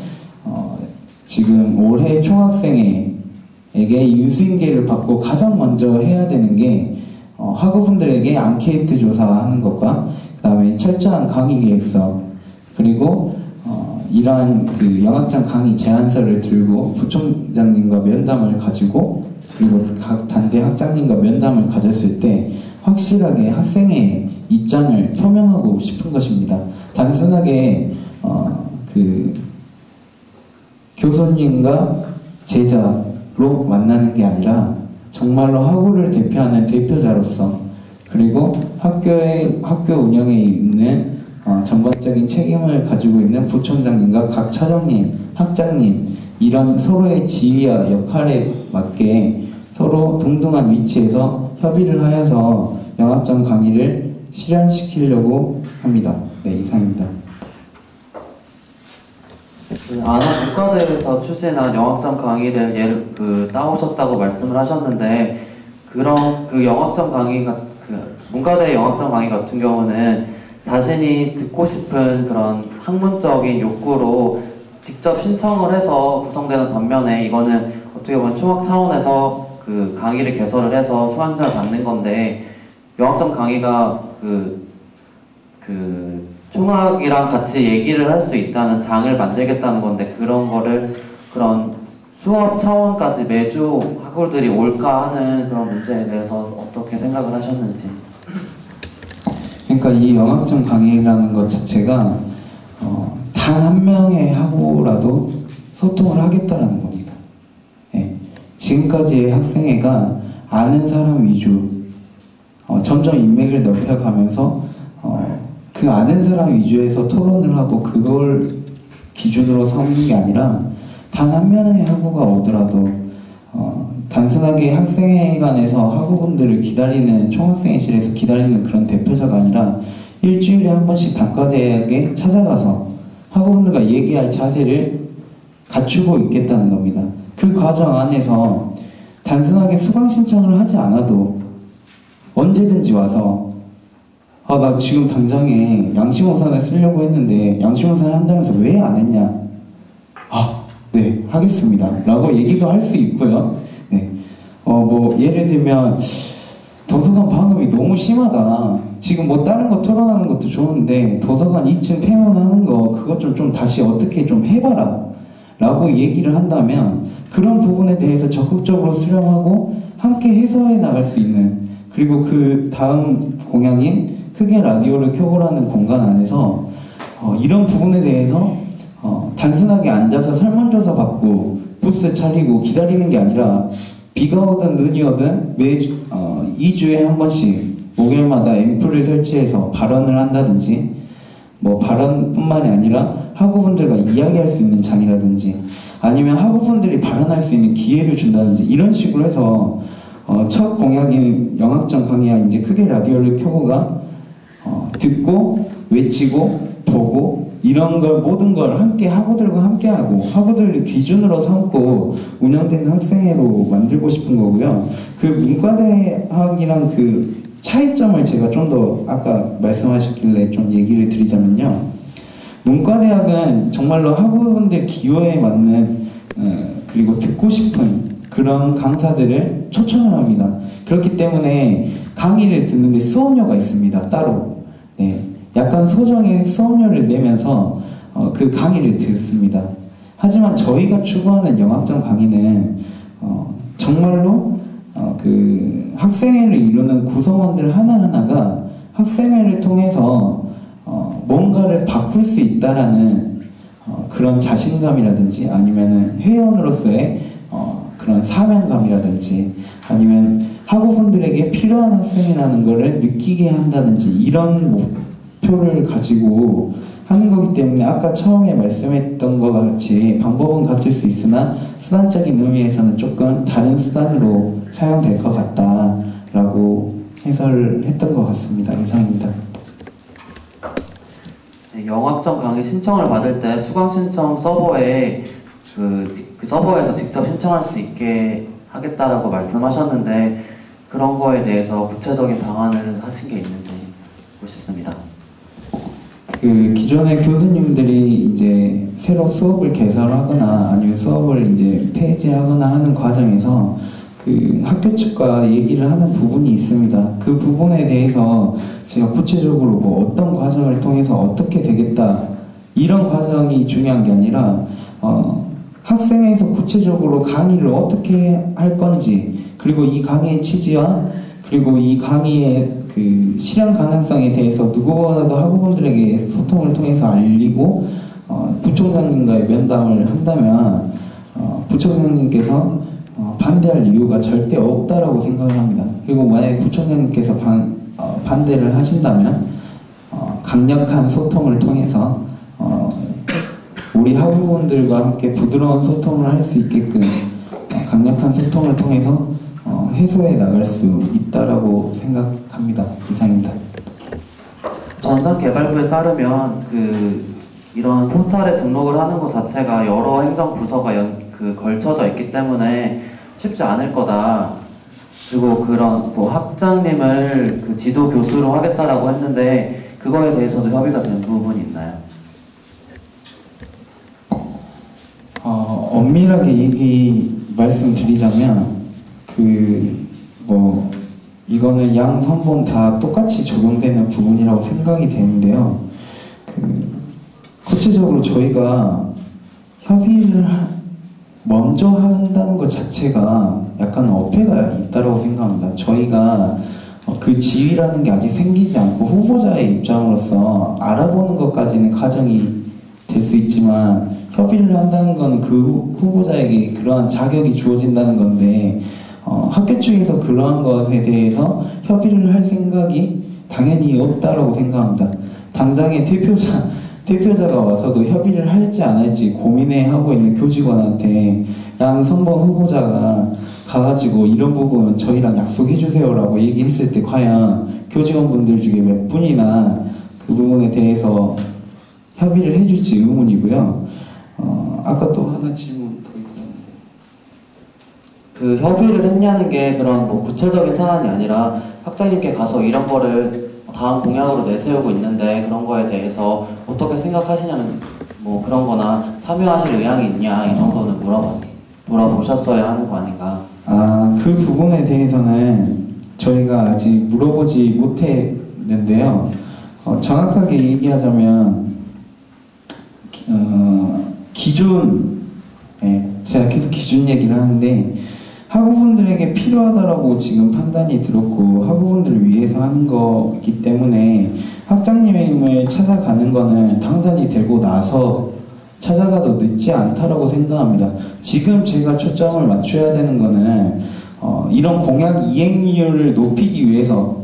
[SPEAKER 1] 지금 올해 총학생회에게 유수인계를 받고 가장 먼저 해야 되는 게 학우분들에게 앙케이트 조사하는 것과 그 다음에 철저한 강의 계획서 그리고 이러한 그 영학장 강의 제안서를 들고 부총장님과 면담을 가지고 그리고 각 단대 학장님과 면담을 가졌을 때 확실하게 학생의 입장을 표명하고 싶은 것입니다. 단순하게 그 교수님과 제자로 만나는 게 아니라 정말로 학우를 대표하는 대표자로서 그리고 학교 운영에 있는 전반적인 책임을 가지고 있는 부총장님과 각 차장님, 학장님 이런 서로의 지위와 역할에 맞게 서로 동등한 위치에서 협의를 하여서 영학장 강의를 실현시키려고 합니다. 네, 이상입니다.
[SPEAKER 3] 문과대에서 추진한 영학장 강의를 따오셨다고 말씀을 하셨는데 그런 그 영학장 강의가 문과대 영학장 강의 같은 경우는 자신이 듣고 싶은 그런 학문적인 욕구로 직접 신청을 해서 구성되는 반면에 이거는 어떻게 보면 총학 차원에서 그 강의를 개설을 해서 수강신청을 받는 건데 영학장 강의가 총학이랑 같이 얘기를 할 수 있다는 장을 만들겠다는 건데 그런 거를 그런 수업 차원까지 매주 학우들이 올까 하는 그런 문제에 대해서 어떻게 생각을 하셨는지.
[SPEAKER 1] 그러니까 이 영학장 강의라는 것 자체가 단 한 명의 학우라도 소통을 하겠다라는 겁니다. 예. 지금까지의 학생회가 아는 사람 위주 점점 인맥을 넓혀가면서 그 아는 사람 위주에서 토론을 하고 그걸 기준으로 삼는 게 아니라 단 한 명의 학우가 오더라도 단순하게 학생회관에서 학우분들을 기다리는 총학생회실에서 기다리는 그런 대표자가 아니라 일주일에 한 번씩 단과대학에 찾아가서 학우분들과 얘기할 자세를 갖추고 있겠다는 겁니다. 그 과정 안에서 단순하게 수강 신청을 하지 않아도 언제든지 와서 나 지금 당장에 양심호선을 쓰려고 했는데 양심호선 한다면서 왜 안 했냐? 네, 하겠습니다. 라고 얘기도 할 수 있고요. 네. 예를 들면, 도서관 방음이 너무 심하다. 지금 뭐 다른 거 토론하는 것도 좋은데, 도서관 2층 폐문하는 거, 그것 좀 다시 어떻게 좀 해봐라. 라고 얘기를 한다면, 그런 부분에 대해서 적극적으로 수렴하고, 함께 해소해 나갈 수 있는, 그리고 그 다음 공약인 크게 라디오를 켜보라는 공간 안에서, 이런 부분에 대해서 단순하게 앉아서 설문조사 받고 부스 차리고 기다리는 게 아니라 비가 오든 눈이 오든 매주 2주에 한 번씩 목요일마다 앰플을 설치해서 발언을 한다든지 뭐 발언뿐만이 아니라 학우분들과 이야기할 수 있는 장이라든지 아니면 학우분들이 발언할 수 있는 기회를 준다든지 이런 식으로 해서 첫 공약인 영학장 강의와 이제 크게 라디오를 켜고가 듣고 외치고 보고 이런 걸 모든 걸 함께 학우들과 함께 하고 학우들을 기준으로 삼고 운영되는 학생회로 만들고 싶은 거고요. 그 문과대학이랑 그 차이점을 제가 좀 더 아까 말씀하셨길래 좀 얘기를 드리자면요. 문과대학은 정말로 학우분들 기호에 맞는 그리고 듣고 싶은 그런 강사들을 초청을 합니다. 그렇기 때문에 강의를 듣는데 수업료가 있습니다. 따로. 네. 약간 소정의 수업료를 내면서 그 강의를 듣습니다. 하지만 저희가 추구하는 영학장 강의는 정말로 그 학생회를 이루는 구성원들 하나하나가 학생회를 통해서 뭔가를 바꿀 수 있다라는 그런 자신감이라든지 아니면은 회원으로서의 그런 사명감이라든지 아니면 학우분들에게 필요한 학생이라는 것을 느끼게 한다든지 이런 목표를 가지고 하는 거기 때문에 아까 처음에 말씀했던 것 같이 방법은 같을 수 있으나 수단적인 의미에서는 조금 다른 수단으로 사용될 것 같다라고 해설을 했던 것 같습니다. 이상입니다.
[SPEAKER 3] 네, 영학장 강의 신청을 받을 때 수강 신청 서버에 그 서버에서 직접 신청할 수 있게 하겠다라고 말씀하셨는데 그런 거에 대해서 구체적인 방안을 하신 게 있는지 보고 싶습니다.
[SPEAKER 1] 그 기존의 교수님들이 이제 새로 수업을 개설하거나 아니면 수업을 이제 폐지하거나 하는 과정에서 그 학교 측과 얘기를 하는 부분이 있습니다. 그 부분에 대해서 제가 구체적으로 뭐 어떤 과정을 통해서 어떻게 되겠다 이런 과정이 중요한 게 아니라 학생에서 구체적으로 강의를 어떻게 할 건지, 그리고 이 강의의 취지와 그리고 이 강의의 그 실현 가능성에 대해서 누구보다도 학우분들에게 소통을 통해서 알리고 부총장님과의 면담을 한다면 부총장님께서 반대할 이유가 절대 없다라고 생각을 합니다. 그리고 만약에 부총장님께서 반대를 하신다면 강력한 소통을 통해서 우리 학우분들과 함께 부드러운 소통을 할 수 있게끔 강력한 소통을 통해서 해소해 나갈 수 있다라고 생각합니다. 이상입니다.
[SPEAKER 3] 전산개발부에 따르면 이런 포털에 등록을 하는 것 자체가 여러 행정부서가 걸쳐져 있기 때문에 쉽지 않을 거다. 그리고 그런 뭐 학장님을 그 지도 교수로 하겠다라고 했는데 그거에 대해서도 협의가 된 부분이 있나요?
[SPEAKER 1] 엄밀하게 말씀드리자면 이거는 양 선본 다 똑같이 적용되는 부분이라고 생각이 되는데요. 구체적으로 저희가 협의를 먼저 한다는 것 자체가 약간 어폐가 있다고 생각합니다. 저희가 그 지위라는 게 아직 생기지 않고 후보자의 입장으로서 알아보는 것까지는 과정이 될 수 있지만 협의를 한다는 것은 그 후보자에게 그러한 자격이 주어진다는 건데 학교 측에서 그러한 것에 대해서 협의를 할 생각이 당연히 없다라고 생각합니다. 당장에 대표자가 와서도 협의를 할지 안 할지 고민해 하고 있는 교직원한테 양 선본 후보자가 가가지고 이런 부분 저희랑 약속해 주세요라고 얘기했을 때 과연 교직원분들 중에 몇 분이나 그 부분에 대해서 협의를 해줄지 의문이고요. 아까 또 하나 질문 더 있었는데
[SPEAKER 3] 그 협의를 했냐는 게 그런 뭐 구체적인 사안이 아니라 학장님께 가서 이런 거를 다음 공약으로 내세우고 있는데 그런 거에 대해서 어떻게 생각하시냐는 뭐 그런 거나 참여하실 의향이 있냐 이 정도는 물어보셨어야 하는 거 아닌가.
[SPEAKER 1] 그 부분에 대해서는 저희가 아직 물어보지 못했는데요. 정확하게 얘기하자면 기준, 제가 계속 기준 얘기를 하는데 학우분들에게 필요하다라고 지금 판단이 들었고 학우분들을 위해서 하는 거기 때문에 학장님을 찾아가는 거는 당선이 되고 나서 찾아가도 늦지 않다라고 생각합니다. 지금 제가 초점을 맞춰야 되는 거는 이런 공약 이행률을 높이기 위해서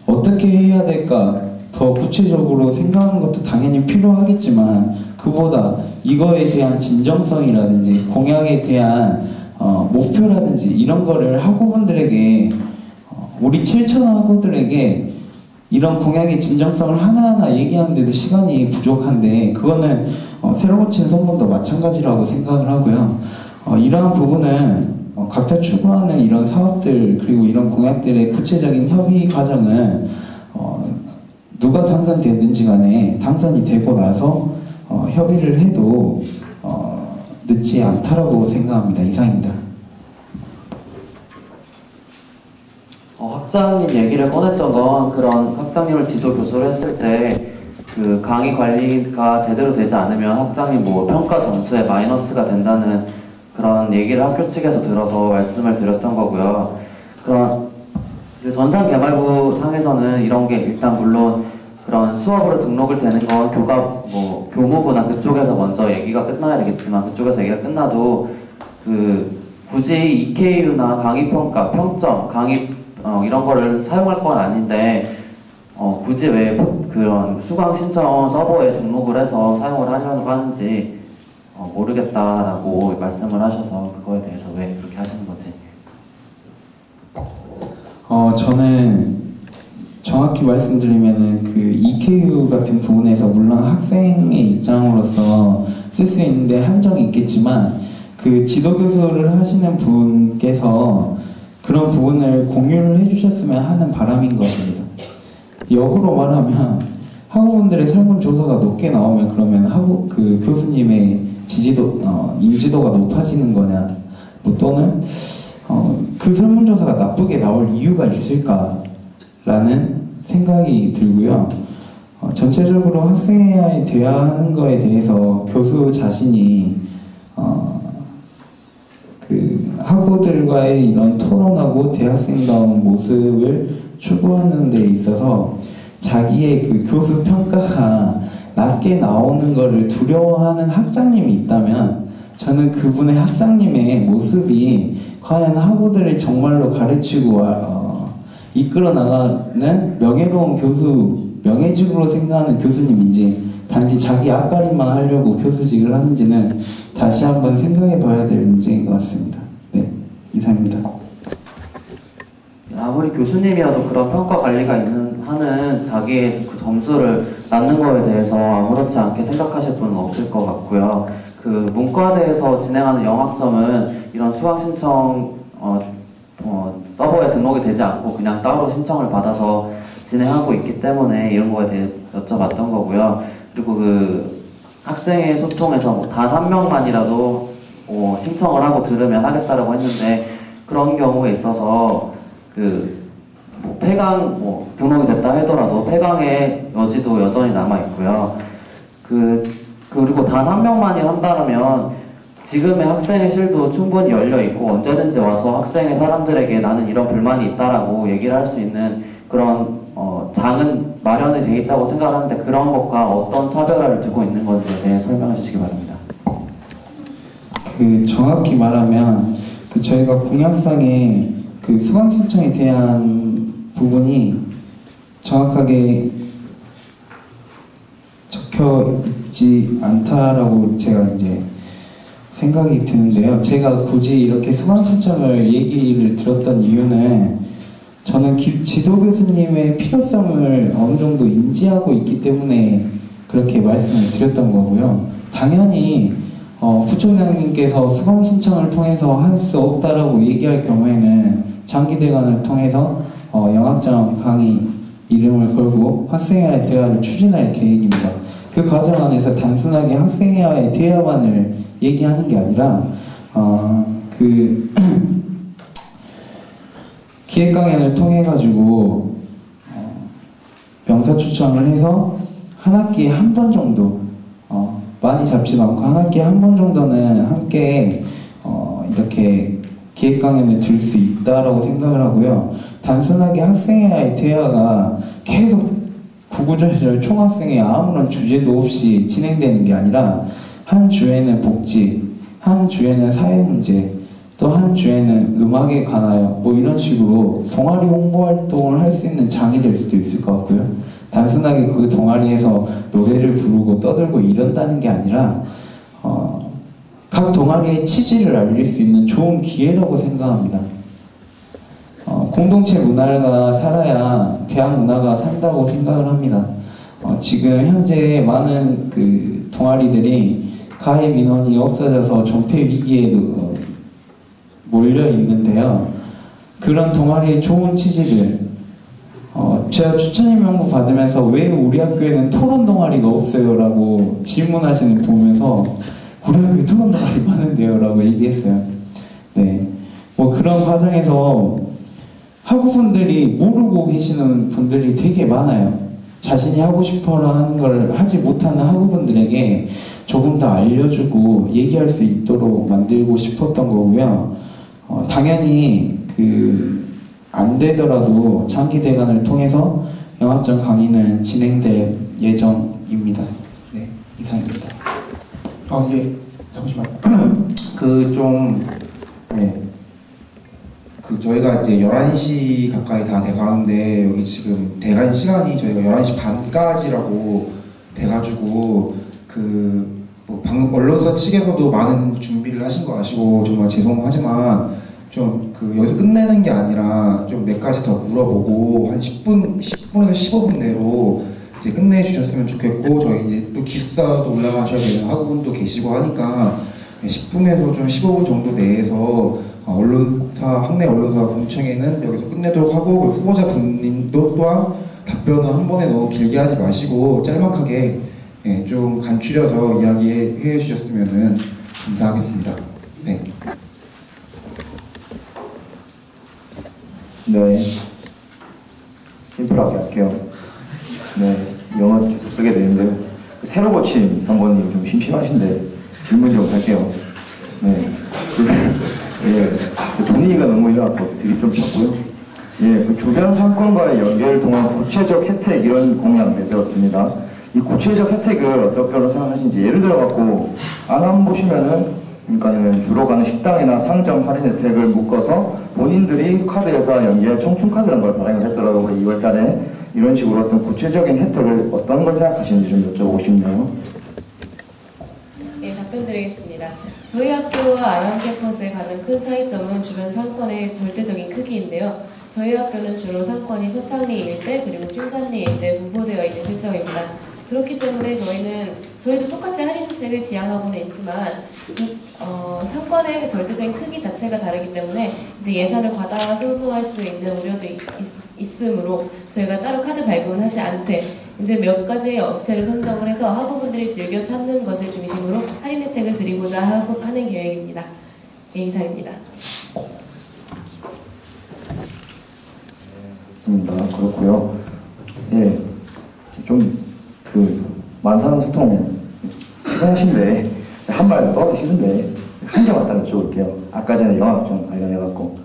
[SPEAKER 1] 어떻게 해야 될까 더 구체적으로 생각하는 것도 당연히 필요하겠지만 그보다 이거에 대한 진정성이라든지 공약에 대한 목표라든지 이런 거를 학우분들에게 우리 7,000 학우들에게 이런 공약의 진정성을 하나하나 얘기하는데도 시간이 부족한데 그거는 새로 고친 선본도 마찬가지라고 생각을 하고요. 이러한 부분은 각자 추구하는 이런 사업들 그리고 이런 공약들의 구체적인 협의 과정은 누가 당선됐는지 간에 당선이 되고 나서 협의를 해도 늦지 않다라고 생각합니다. 이상입니다.
[SPEAKER 3] 학장님 얘기를 꺼냈던 건 그런 학장님을 지도 교수로 했을 때 그 강의 관리가 제대로 되지 않으면 학장님 뭐 평가 점수에 마이너스가 된다는 그런 얘기를 학교 측에서 들어서 말씀을 드렸던 거고요. 그런 전산개발부 상에서는 이런 게 일단 물론 그런 수업으로 등록을 되는 건 교무부나 그쪽에서 먼저 얘기가 끝나야 되겠지만 그쪽에서 얘기가 끝나도 굳이 EKU나 강의평가, 평점, 강의 이런 거를 사용할 건 아닌데 굳이 왜 그런 수강 신청 서버에 등록을 해서 사용을 하려고 하는지 모르겠다라고 말씀을 하셔서 그거에 대해서 왜 그렇게 하시는 건지.
[SPEAKER 1] 저는 정확히 말씀드리면은 그 EKU 같은 부분에서 물론 학생의 입장으로서 쓸 수 있는데 한정이 있겠지만 그 지도교수를 하시는 분께서 그런 부분을 공유를 해주셨으면 하는 바람인 것입니다. 역으로 말하면 학우분들의 설문조사가 높게 나오면 그러면 그 교수님의 인지도가 높아지는 거냐, 뭐 또는 그 설문조사가 나쁘게 나올 이유가 있을까라는 생각이 들고요. 전체적으로 학생에 대화하는 거에 대해서 교수 자신이 그 학우들과의 이런 토론하고 대학생다운 모습을 추구하는 데 있어서 자기의 그 교수 평가가 낮게 나오는 것을 두려워하는 학장님이 있다면 저는 그분의 학장님의 모습이 과연 학우들을 정말로 가르치고 이끌어 나가는 명예로운 교수, 명예직으로 생각하는 교수님인지 단지 자기 앞가림만 하려고 교수직을 하는지는 다시 한번 생각해 봐야 될 문제인 것 같습니다. 네, 이상입니다.
[SPEAKER 3] 아무리 교수님이어도 그런 평가 관리가 하는 자기의 그 점수를 낮는 거에 대해서 아무렇지 않게 생각하실 분은 없을 것 같고요. 그 문과대에서 진행하는 영학점은 이런 수강 신청 서버에 등록이 되지 않고 그냥 따로 신청을 받아서 진행하고 있기 때문에 이런 거에 대해 여쭤봤던 거고요. 그리고 그 학생의 소통에서 뭐 단 한 명만이라도 신청을 하고 들으면 하겠다라고 했는데 그런 경우에 있어서 뭐 폐강 등록이 됐다 하더라도 폐강의 여지도 여전히 남아 있고요. 그리고 단 한 명만이 한다면 지금의 학생의 실도 충분히 열려 있고 언제든지 와서 학생의 사람들에게 나는 이런 불만이 있다라고 얘기를 할 수 있는 그런 장은 마련이 돼 있다고 생각하는데 그런 것과 어떤 차별화를 두고 있는 건지에 대해 설명해 주시기 바랍니다.
[SPEAKER 1] 정확히 말하면 저희가 공약상에 수강 신청에 대한 부분이 정확하게 적혀 있지 않다라고 제가 이제 생각이 드는데요. 제가 굳이 이렇게 수강 신청을 얘기를 들었던 이유는 저는 지도 교수님의 필요성을 어느 정도 인지하고 있기 때문에 그렇게 말씀을 드렸던 거고요. 당연히 부총장님께서 수강 신청을 통해서 할 수 없다라고 얘기할 경우에는 장기대관을 통해서 영학점 강의 이름을 걸고 학생회와의 대화를 추진할 계획입니다. 그 과정 안에서 단순하게 학생회와의 대화만을 얘기하는 게 아니라 기획 강연을 통해 가지고 명사 초청을 해서 한 학기에 한 번 정도 많이 잡지도 않고 한 학기에 한 번 정도는 함께 이렇게 기획 강연을 들 수 있다라고 생각을 하고요. 단순하게 학생회와의 대화가 계속 구구절절 총학생회 아무런 주제도 없이 진행되는 게 아니라 한 주에는 복지, 한 주에는 사회문제, 또 한 주에는 음악에 관하여 뭐 이런 식으로 동아리 홍보 활동을 할 수 있는 장이 될 수도 있을 것 같고요. 단순하게 그 동아리에서 노래를 부르고 떠들고 이런다는 게 아니라 각 동아리의 취지를 알릴 수 있는 좋은 기회라고 생각합니다. 공동체 문화가 살아야 대학 문화가 산다고 생각을 합니다. 지금 현재 많은 동아리들이 가입 인원이 없어져서 존폐 위기에 몰려 있는데요. 그런 동아리의 좋은 취지들, 제가 추천인 명부 받으면서 왜 우리 학교에는 토론 동아리가 없어요? 라고 질문하시는 보면서 우리 학교에 토론 동아리 많은데요? 라고 얘기했어요. 네. 뭐 그런 과정에서 학우분들이 모르고 계시는 분들이 되게 많아요. 자신이 하고 싶어라 하는 걸 하지 못하는 학우분들에게 조금 더 알려주고 얘기할 수 있도록 만들고 싶었던 거고요. 당연히 안 되더라도 장기대관을 통해서 영학점 강의는 진행될 예정입니다. 네, 이상입니다.
[SPEAKER 9] 예, 잠시만. 저희가 이제 11시 가까이 다 돼가는데 여기 지금 대관 시간이 저희가 11시 반까지라고 돼가지고 방금 언론사 측에서도 많은 준비를 하신 거 아시고 정말 죄송하지만 좀 여기서 끝내는 게 아니라 좀 몇 가지 더 물어보고 한 10분에서 15분 내로 이제 끝내주셨으면 좋겠고 저희 이제 또 기숙사도 올라가셔야 되는 학우분도 계시고 하니까 10분에서 좀 15분 정도 내에서 학내 언론사 공청회는 여기서 끝내도록 하고 후보자분님도 또한 답변 답변은 한 번에 너무 길게 하지 마시고 짤막하게 좀 간추려서 이야기해 주셨으면 감사하겠습니다. 네.
[SPEAKER 7] 네. 심플하게 할게요. 네. 영어 계속 쓰게 되는데요. 새로 고침 선보님 좀 심심하신데 질문 좀 할게요. 네. 분위기가 너무 이래갖고 드립 좀 쳤고요. 예, 그 주변 상권과의 연계를 통한 구체적 혜택 이런 공약 내세웠습니다. 이 구체적 혜택을 어떻게 생각하시는지 예를 들어갖고 안함 보시면은 그러니까는 주로 가는 식당이나 상점 할인 혜택을 묶어서 본인들이 카드회사 연계할 청춘카드라는 걸 발행을 했더라고요. 올해 2월달에 이런 식으로 어떤 구체적인 혜택을 어떤 걸 생각하시는지 좀 여쭤보고 싶네요.
[SPEAKER 5] 네, 답변 드리겠습니다. 저희 학교와 아람 캠퍼스의 가장 큰 차이점은 주변 상권의 절대적인 크기인데요. 저희 학교는 주로 상권이 서창리 일대 그리고青山리 일대에 분포되어 있는 실정입니다. 그렇기 때문에 저희도 똑같이 할인 혜택을 지향하고는 있지만 상권의 절대적인 크기 자체가 다르기 때문에 이제 예산을 과다 소모할 수 있는 우려도 있으므로 저희가 따로 카드 발급을 하지 않되 이제 몇 가지의 업체를 선정을 해서 학우분들이 즐겨 찾는 것을 중심으로 할인 혜택을 드리고자 하는 계획입니다. 네, 이상입니다.
[SPEAKER 7] 좋습니다. 그렇고요. 예, 좀 만사는 소통 하신데 한 말 더 하기 싫은데 한 개만 딱 여쭤볼게요. 아까 전에 영학점 관련해갖고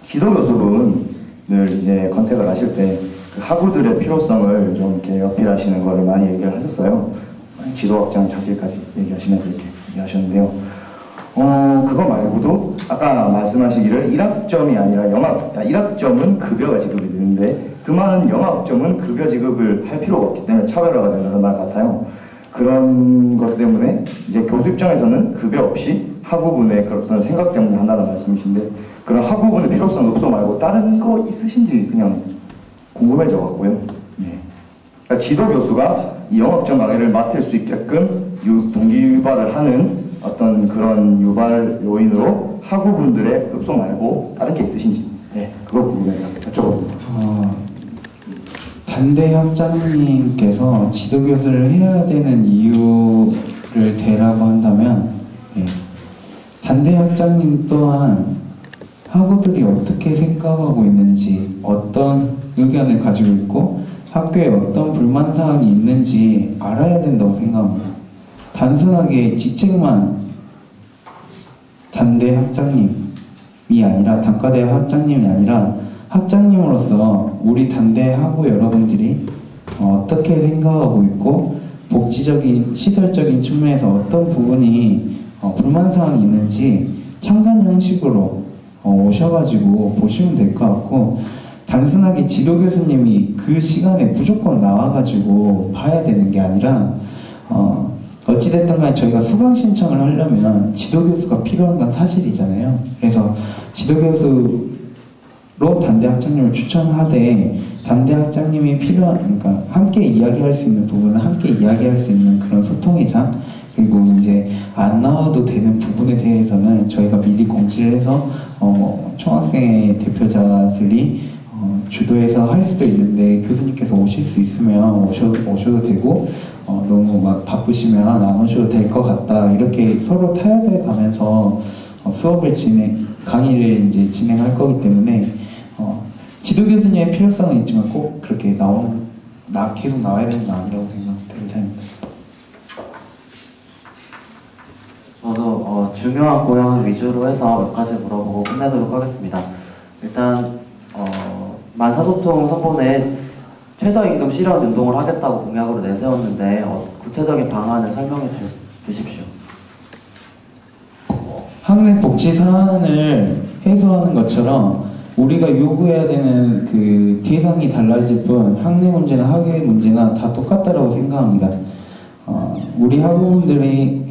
[SPEAKER 7] 기도 교수분을 이제 컨택을 하실 때 그 학우들의 필요성을 좀 이렇게 어필하시는 거를 많이 얘기를 하셨어요. 지도학장 자질까지 얘기하시면서 이렇게 얘기하셨는데요. 그거 말고도 아까 말씀하시기를 1학점이 아니라 영학, 1학점은 급여가 지급이 되는데 그 많은 영학점은 급여 지급을 할 필요가 없기 때문에 차별화가 된다는 말 같아요. 그런 것 때문에 이제 교수 입장에서는 급여 없이 학우분의 그런 생각 때문에 한다는 말씀이신데 그런 학우분의 필요성 없어 말고 다른 거 있으신지 그냥 궁금해져 갖고요. 네. 그러니까 지도 교수가 이 영학점 강의를 맡을 수 있게끔 동기 유발을 하는 어떤 그런 유발 요인으로 학우분들의 흡수 말고 다른 게 있으신지 그걸 궁금해서 여쭤봅니다.
[SPEAKER 1] 단대 학장님께서 지도교수를 해야 되는 이유를 대라고 한다면 단대 학장님 또한 학우들이 어떻게 생각하고 있는지 어떤 의견을 가지고 있고 학교에 어떤 불만사항이 있는지 알아야 된다고 생각합니다. 단순하게 직책만 단대 학장님이 아니라 단과대 학장님이 아니라 학장님으로서 우리 단대 학우 여러분들이 어떻게 생각하고 있고 복지적인 시설적인 측면에서 어떤 부분이 불만사항이 있는지 참관 형식으로 오셔가지고 보시면 될 것 같고 단순하게 지도교수님이 그 시간에 무조건 나와가지고 봐야 되는 게 아니라 어찌됐든 간에 저희가 수강 신청을 하려면 지도교수가 필요한 건 사실이잖아요. 그래서 지도교수로 단대 학장님을 추천하되 단대 학장님이 그러니까 함께 이야기할 수 있는 부분은 함께 이야기할 수 있는 그런 소통의 장 그리고 이제 안 나와도 되는 부분에 대해서는 저희가 미리 공지를 해서 총학생회 대표자들이 주도해서 할 수도 있는데 교수님께서 오실 수 있으면 오셔도 되고 너무 막 바쁘시면 안 오셔도 될 것 같다 이렇게 서로 타협해 가면서 수업을 강의를 이제 진행할 거기 때문에 지도 교수님의 필요성은 있지만 꼭 그렇게 계속 나와야 되는 건 아니라고 생각합니다. 이상입니다.
[SPEAKER 3] 저도 중요한 고향 위주로 해서 몇 가지 물어보고 끝내도록 하겠습니다. 일단 만사소통 선본에 최저임금 실현 운동을 하겠다고 공약으로 내세웠는데 구체적인 방안을 설명해 주십시오.
[SPEAKER 1] 학내 복지 사안을 해소하는 것처럼 우리가 요구해야 되는 그 대상이 달라질 뿐 학내 문제나 학예 문제나 다 똑같다라고 생각합니다. 우리 학우분들이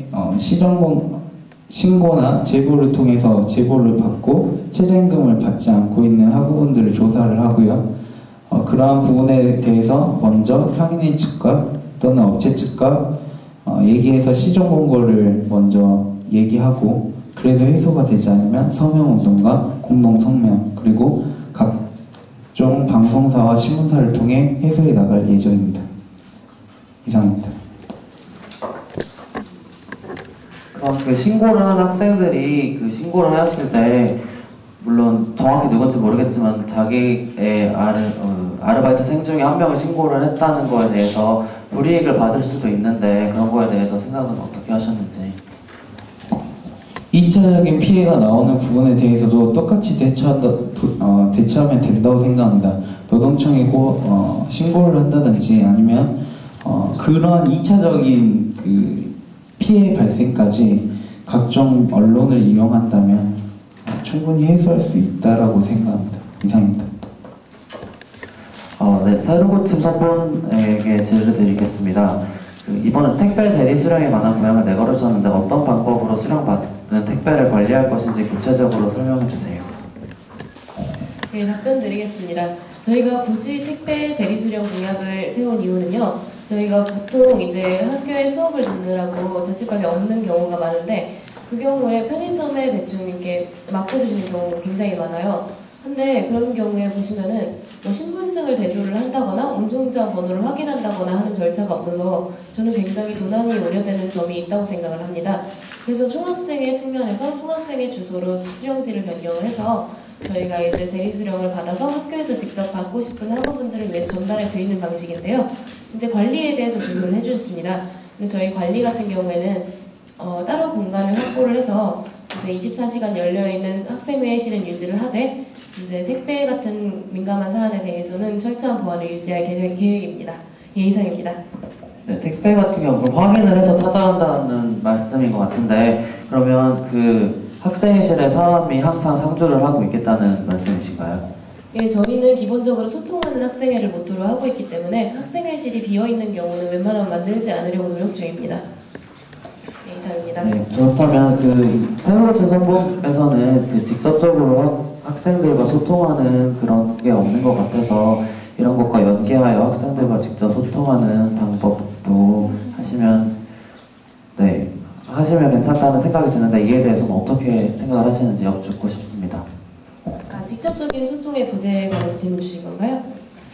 [SPEAKER 1] 신고나 제보를 통해서 제보를 받고 최저임금을 받지 않고 있는 학우분들을 조사를 하고요. 그러한 부분에 대해서 먼저 상인인 측과 또는 업체 측과 얘기해서 시정 공고를 먼저 얘기하고 그래도 해소가 되지 않으면 서명운동과 공동성명 그리고 각종 각종 방송사와 신문사를 통해 해소해 나갈 예정입니다. 이상입니다.
[SPEAKER 3] 그럼 그 신고를 한 학생들이 그 신고를 하였을 때 물론 정확히 누군지 모르겠지만 자기의 아르바이트생 중에 한 명을 신고를 했다는 거에 대해서 불이익을 받을 수도 있는데 그런 거에 대해서 생각은 어떻게 하셨는지.
[SPEAKER 1] 2차적인 피해가 나오는 부분에 대해서도 똑같이 대처하면 된다고 생각합니다. 노동청에 신고를 한다든지 아니면 그러한 2차적인 그 피해 발생까지 각종 언론을 이용한다면 충분히 해소할 수 있다라고 생각합니다. 이상입니다.
[SPEAKER 3] 네, 새로고침 선본에게 질의를 드리겠습니다. 이번에 택배 대리 수령에 관한 공약을 내걸으셨는데 어떤 방법으로 수령받는 택배를 관리할 것인지 구체적으로 설명해 주세요.
[SPEAKER 5] 네, 답변 드리겠습니다. 저희가 굳이 택배 대리 수령 공약을 세운 이유는요. 저희가 보통 이제 학교에 수업을 듣느라고 자취방이 없는 경우가 많은데 그 경우에 편의점에 대충 이렇게 맡겨두시는 경우가 굉장히 많아요. 근데 그런 경우에 보시면은 뭐 신분증을 대조를 한다거나 운송자 번호를 확인한다거나 하는 절차가 없어서 저는 굉장히 도난이 우려되는 점이 있다고 생각을 합니다. 그래서 총학생의 측면에서 총학생의 주소로 수령지를 변경을 해서 저희가 이제 대리 수령을 받아서 학교에서 직접 받고 싶은 학우분들을 위해서 전달해 드리는 방식인데요. 이제 관리에 대해서 질문을 해주셨습니다. 근데 저희 관리 같은 경우에는 따로 공간을 확보를 해서 이제 24시간 열려있는 학생회의실은 유지를 하되 이제 택배 같은 민감한 사안에 대해서는 철저한 보안을 유지할 계획입니다. 예, 이상입니다.
[SPEAKER 3] 네, 택배 같은 경우는 확인을 해서 찾아간다는 말씀인 것 같은데 그러면 그 학생회실에 사람이 항상 상주를 하고 있겠다는 말씀이신가요?
[SPEAKER 5] 예, 저희는 기본적으로 소통하는 학생회를 모토로 하고 있기 때문에 학생회실이 비어있는 경우는 웬만하면 만들지 않으려고 노력 중입니다. 예, 이상입니다.
[SPEAKER 3] 네, 그렇다면 그 새로고침 선본에서는 그 직접적으로 학생들과 소통하는 그런 게 없는 것 같아서 이런 것과 연계하여 학생들과 직접 소통하는 방법도 하시면 괜찮다는 생각이 드는데 이에 대해서는 어떻게 생각을 하시는지 여쭙고 싶습니다.
[SPEAKER 5] 직접적인 소통의 부재에 관해서 질문 주신 건가요?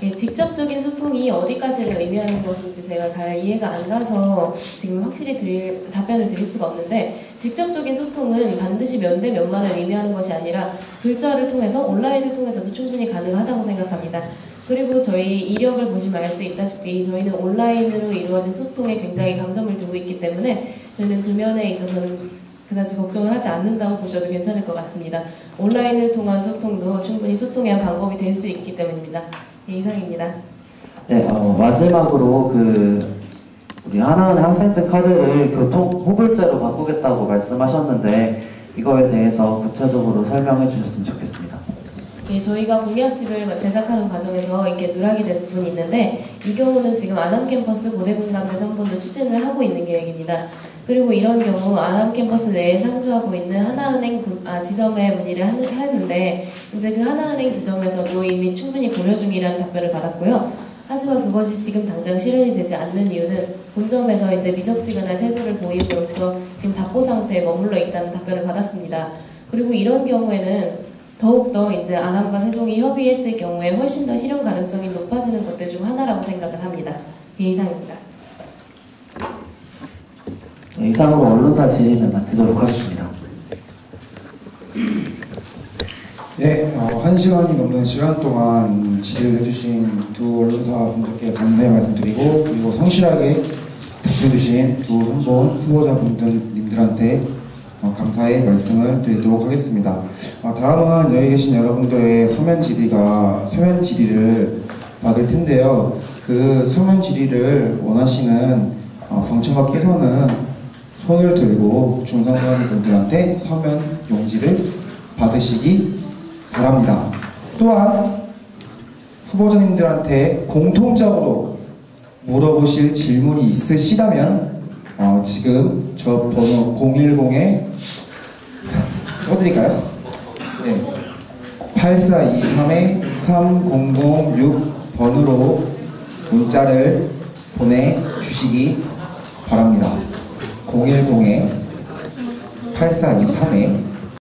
[SPEAKER 5] 예, 직접적인 소통이 어디까지를 의미하는 것인지 제가 잘 이해가 안 가서 지금 확실히 답변을 드릴 수가 없는데 직접적인 소통은 반드시 면대 면만을 의미하는 것이 아니라 글자를 통해서 온라인을 통해서도 충분히 가능하다고 생각합니다. 그리고 저희 이력을 보시면 알 수 있다시피 저희는 온라인으로 이루어진 소통에 굉장히 강점을 두고 있기 때문에 저희는 그 면에 있어서는 그다지 걱정을 하지 않는다고 보셔도 괜찮을 것 같습니다. 온라인을 통한 소통도 충분히 소통의 한 방법이 될 수 있기 때문입니다. 네, 이상입니다.
[SPEAKER 3] 네, 마지막으로 우리 하나은행 학생증 카드를 교통 호불제로 바꾸겠다고 말씀하셨는데 이거에 대해서 구체적으로 설명해 주셨으면 좋겠습니다.
[SPEAKER 5] 예, 저희가 공약집을 제작하는 과정에서 이렇게 누락이 된 부분이 있는데 이 경우는 지금 안암캠퍼스 고대공감대 선본도 추진을 하고 있는 계획입니다. 그리고 이런 경우 안암캠퍼스 내에 상주하고 있는 하나은행 지점에 문의를 하였는데 이제 그 하나은행 지점에서도 이미 충분히 고려 중이라는 답변을 받았고요. 하지만 그것이 지금 당장 실현이 되지 않는 이유는 본점에서 이제 미적지근한 태도를 보임으로써 지금 답보 상태에 머물러 있다는 답변을 받았습니다. 그리고 이런 경우에는 더욱더 이제 안암과 세종이 협의했을 경우에 훨씬 더 실현 가능성이 높아지는 것들 중 하나라고 생각을 합니다. 예, 이상입니다.
[SPEAKER 3] 네, 이상으로 언론사 질의는 마치도록 하겠습니다.
[SPEAKER 9] 네, 1시간이 넘는 시간 동안 질의를 해주신 두 언론사 분들께 감사의 말씀드리고 그리고 성실하게 답해주신 두 선본 후보자분들님들한테 감사의 말씀을 드리도록 하겠습니다. 다음은 여기 계신 여러분들의 서면 질의를 받을 텐데요. 그 서면 질의를 원하시는 경청관께서는 손을 들고 중상관 분들한테 서면 용지를 받으시기 바랍니다. 또한 후보자님들한테 공통적으로 물어보실 질문이 있으시다면 지금 저 번호 010에 써드릴까요? 네. 8423-3006번으로 문자를 보내주시기 바랍니다. 010에 8423에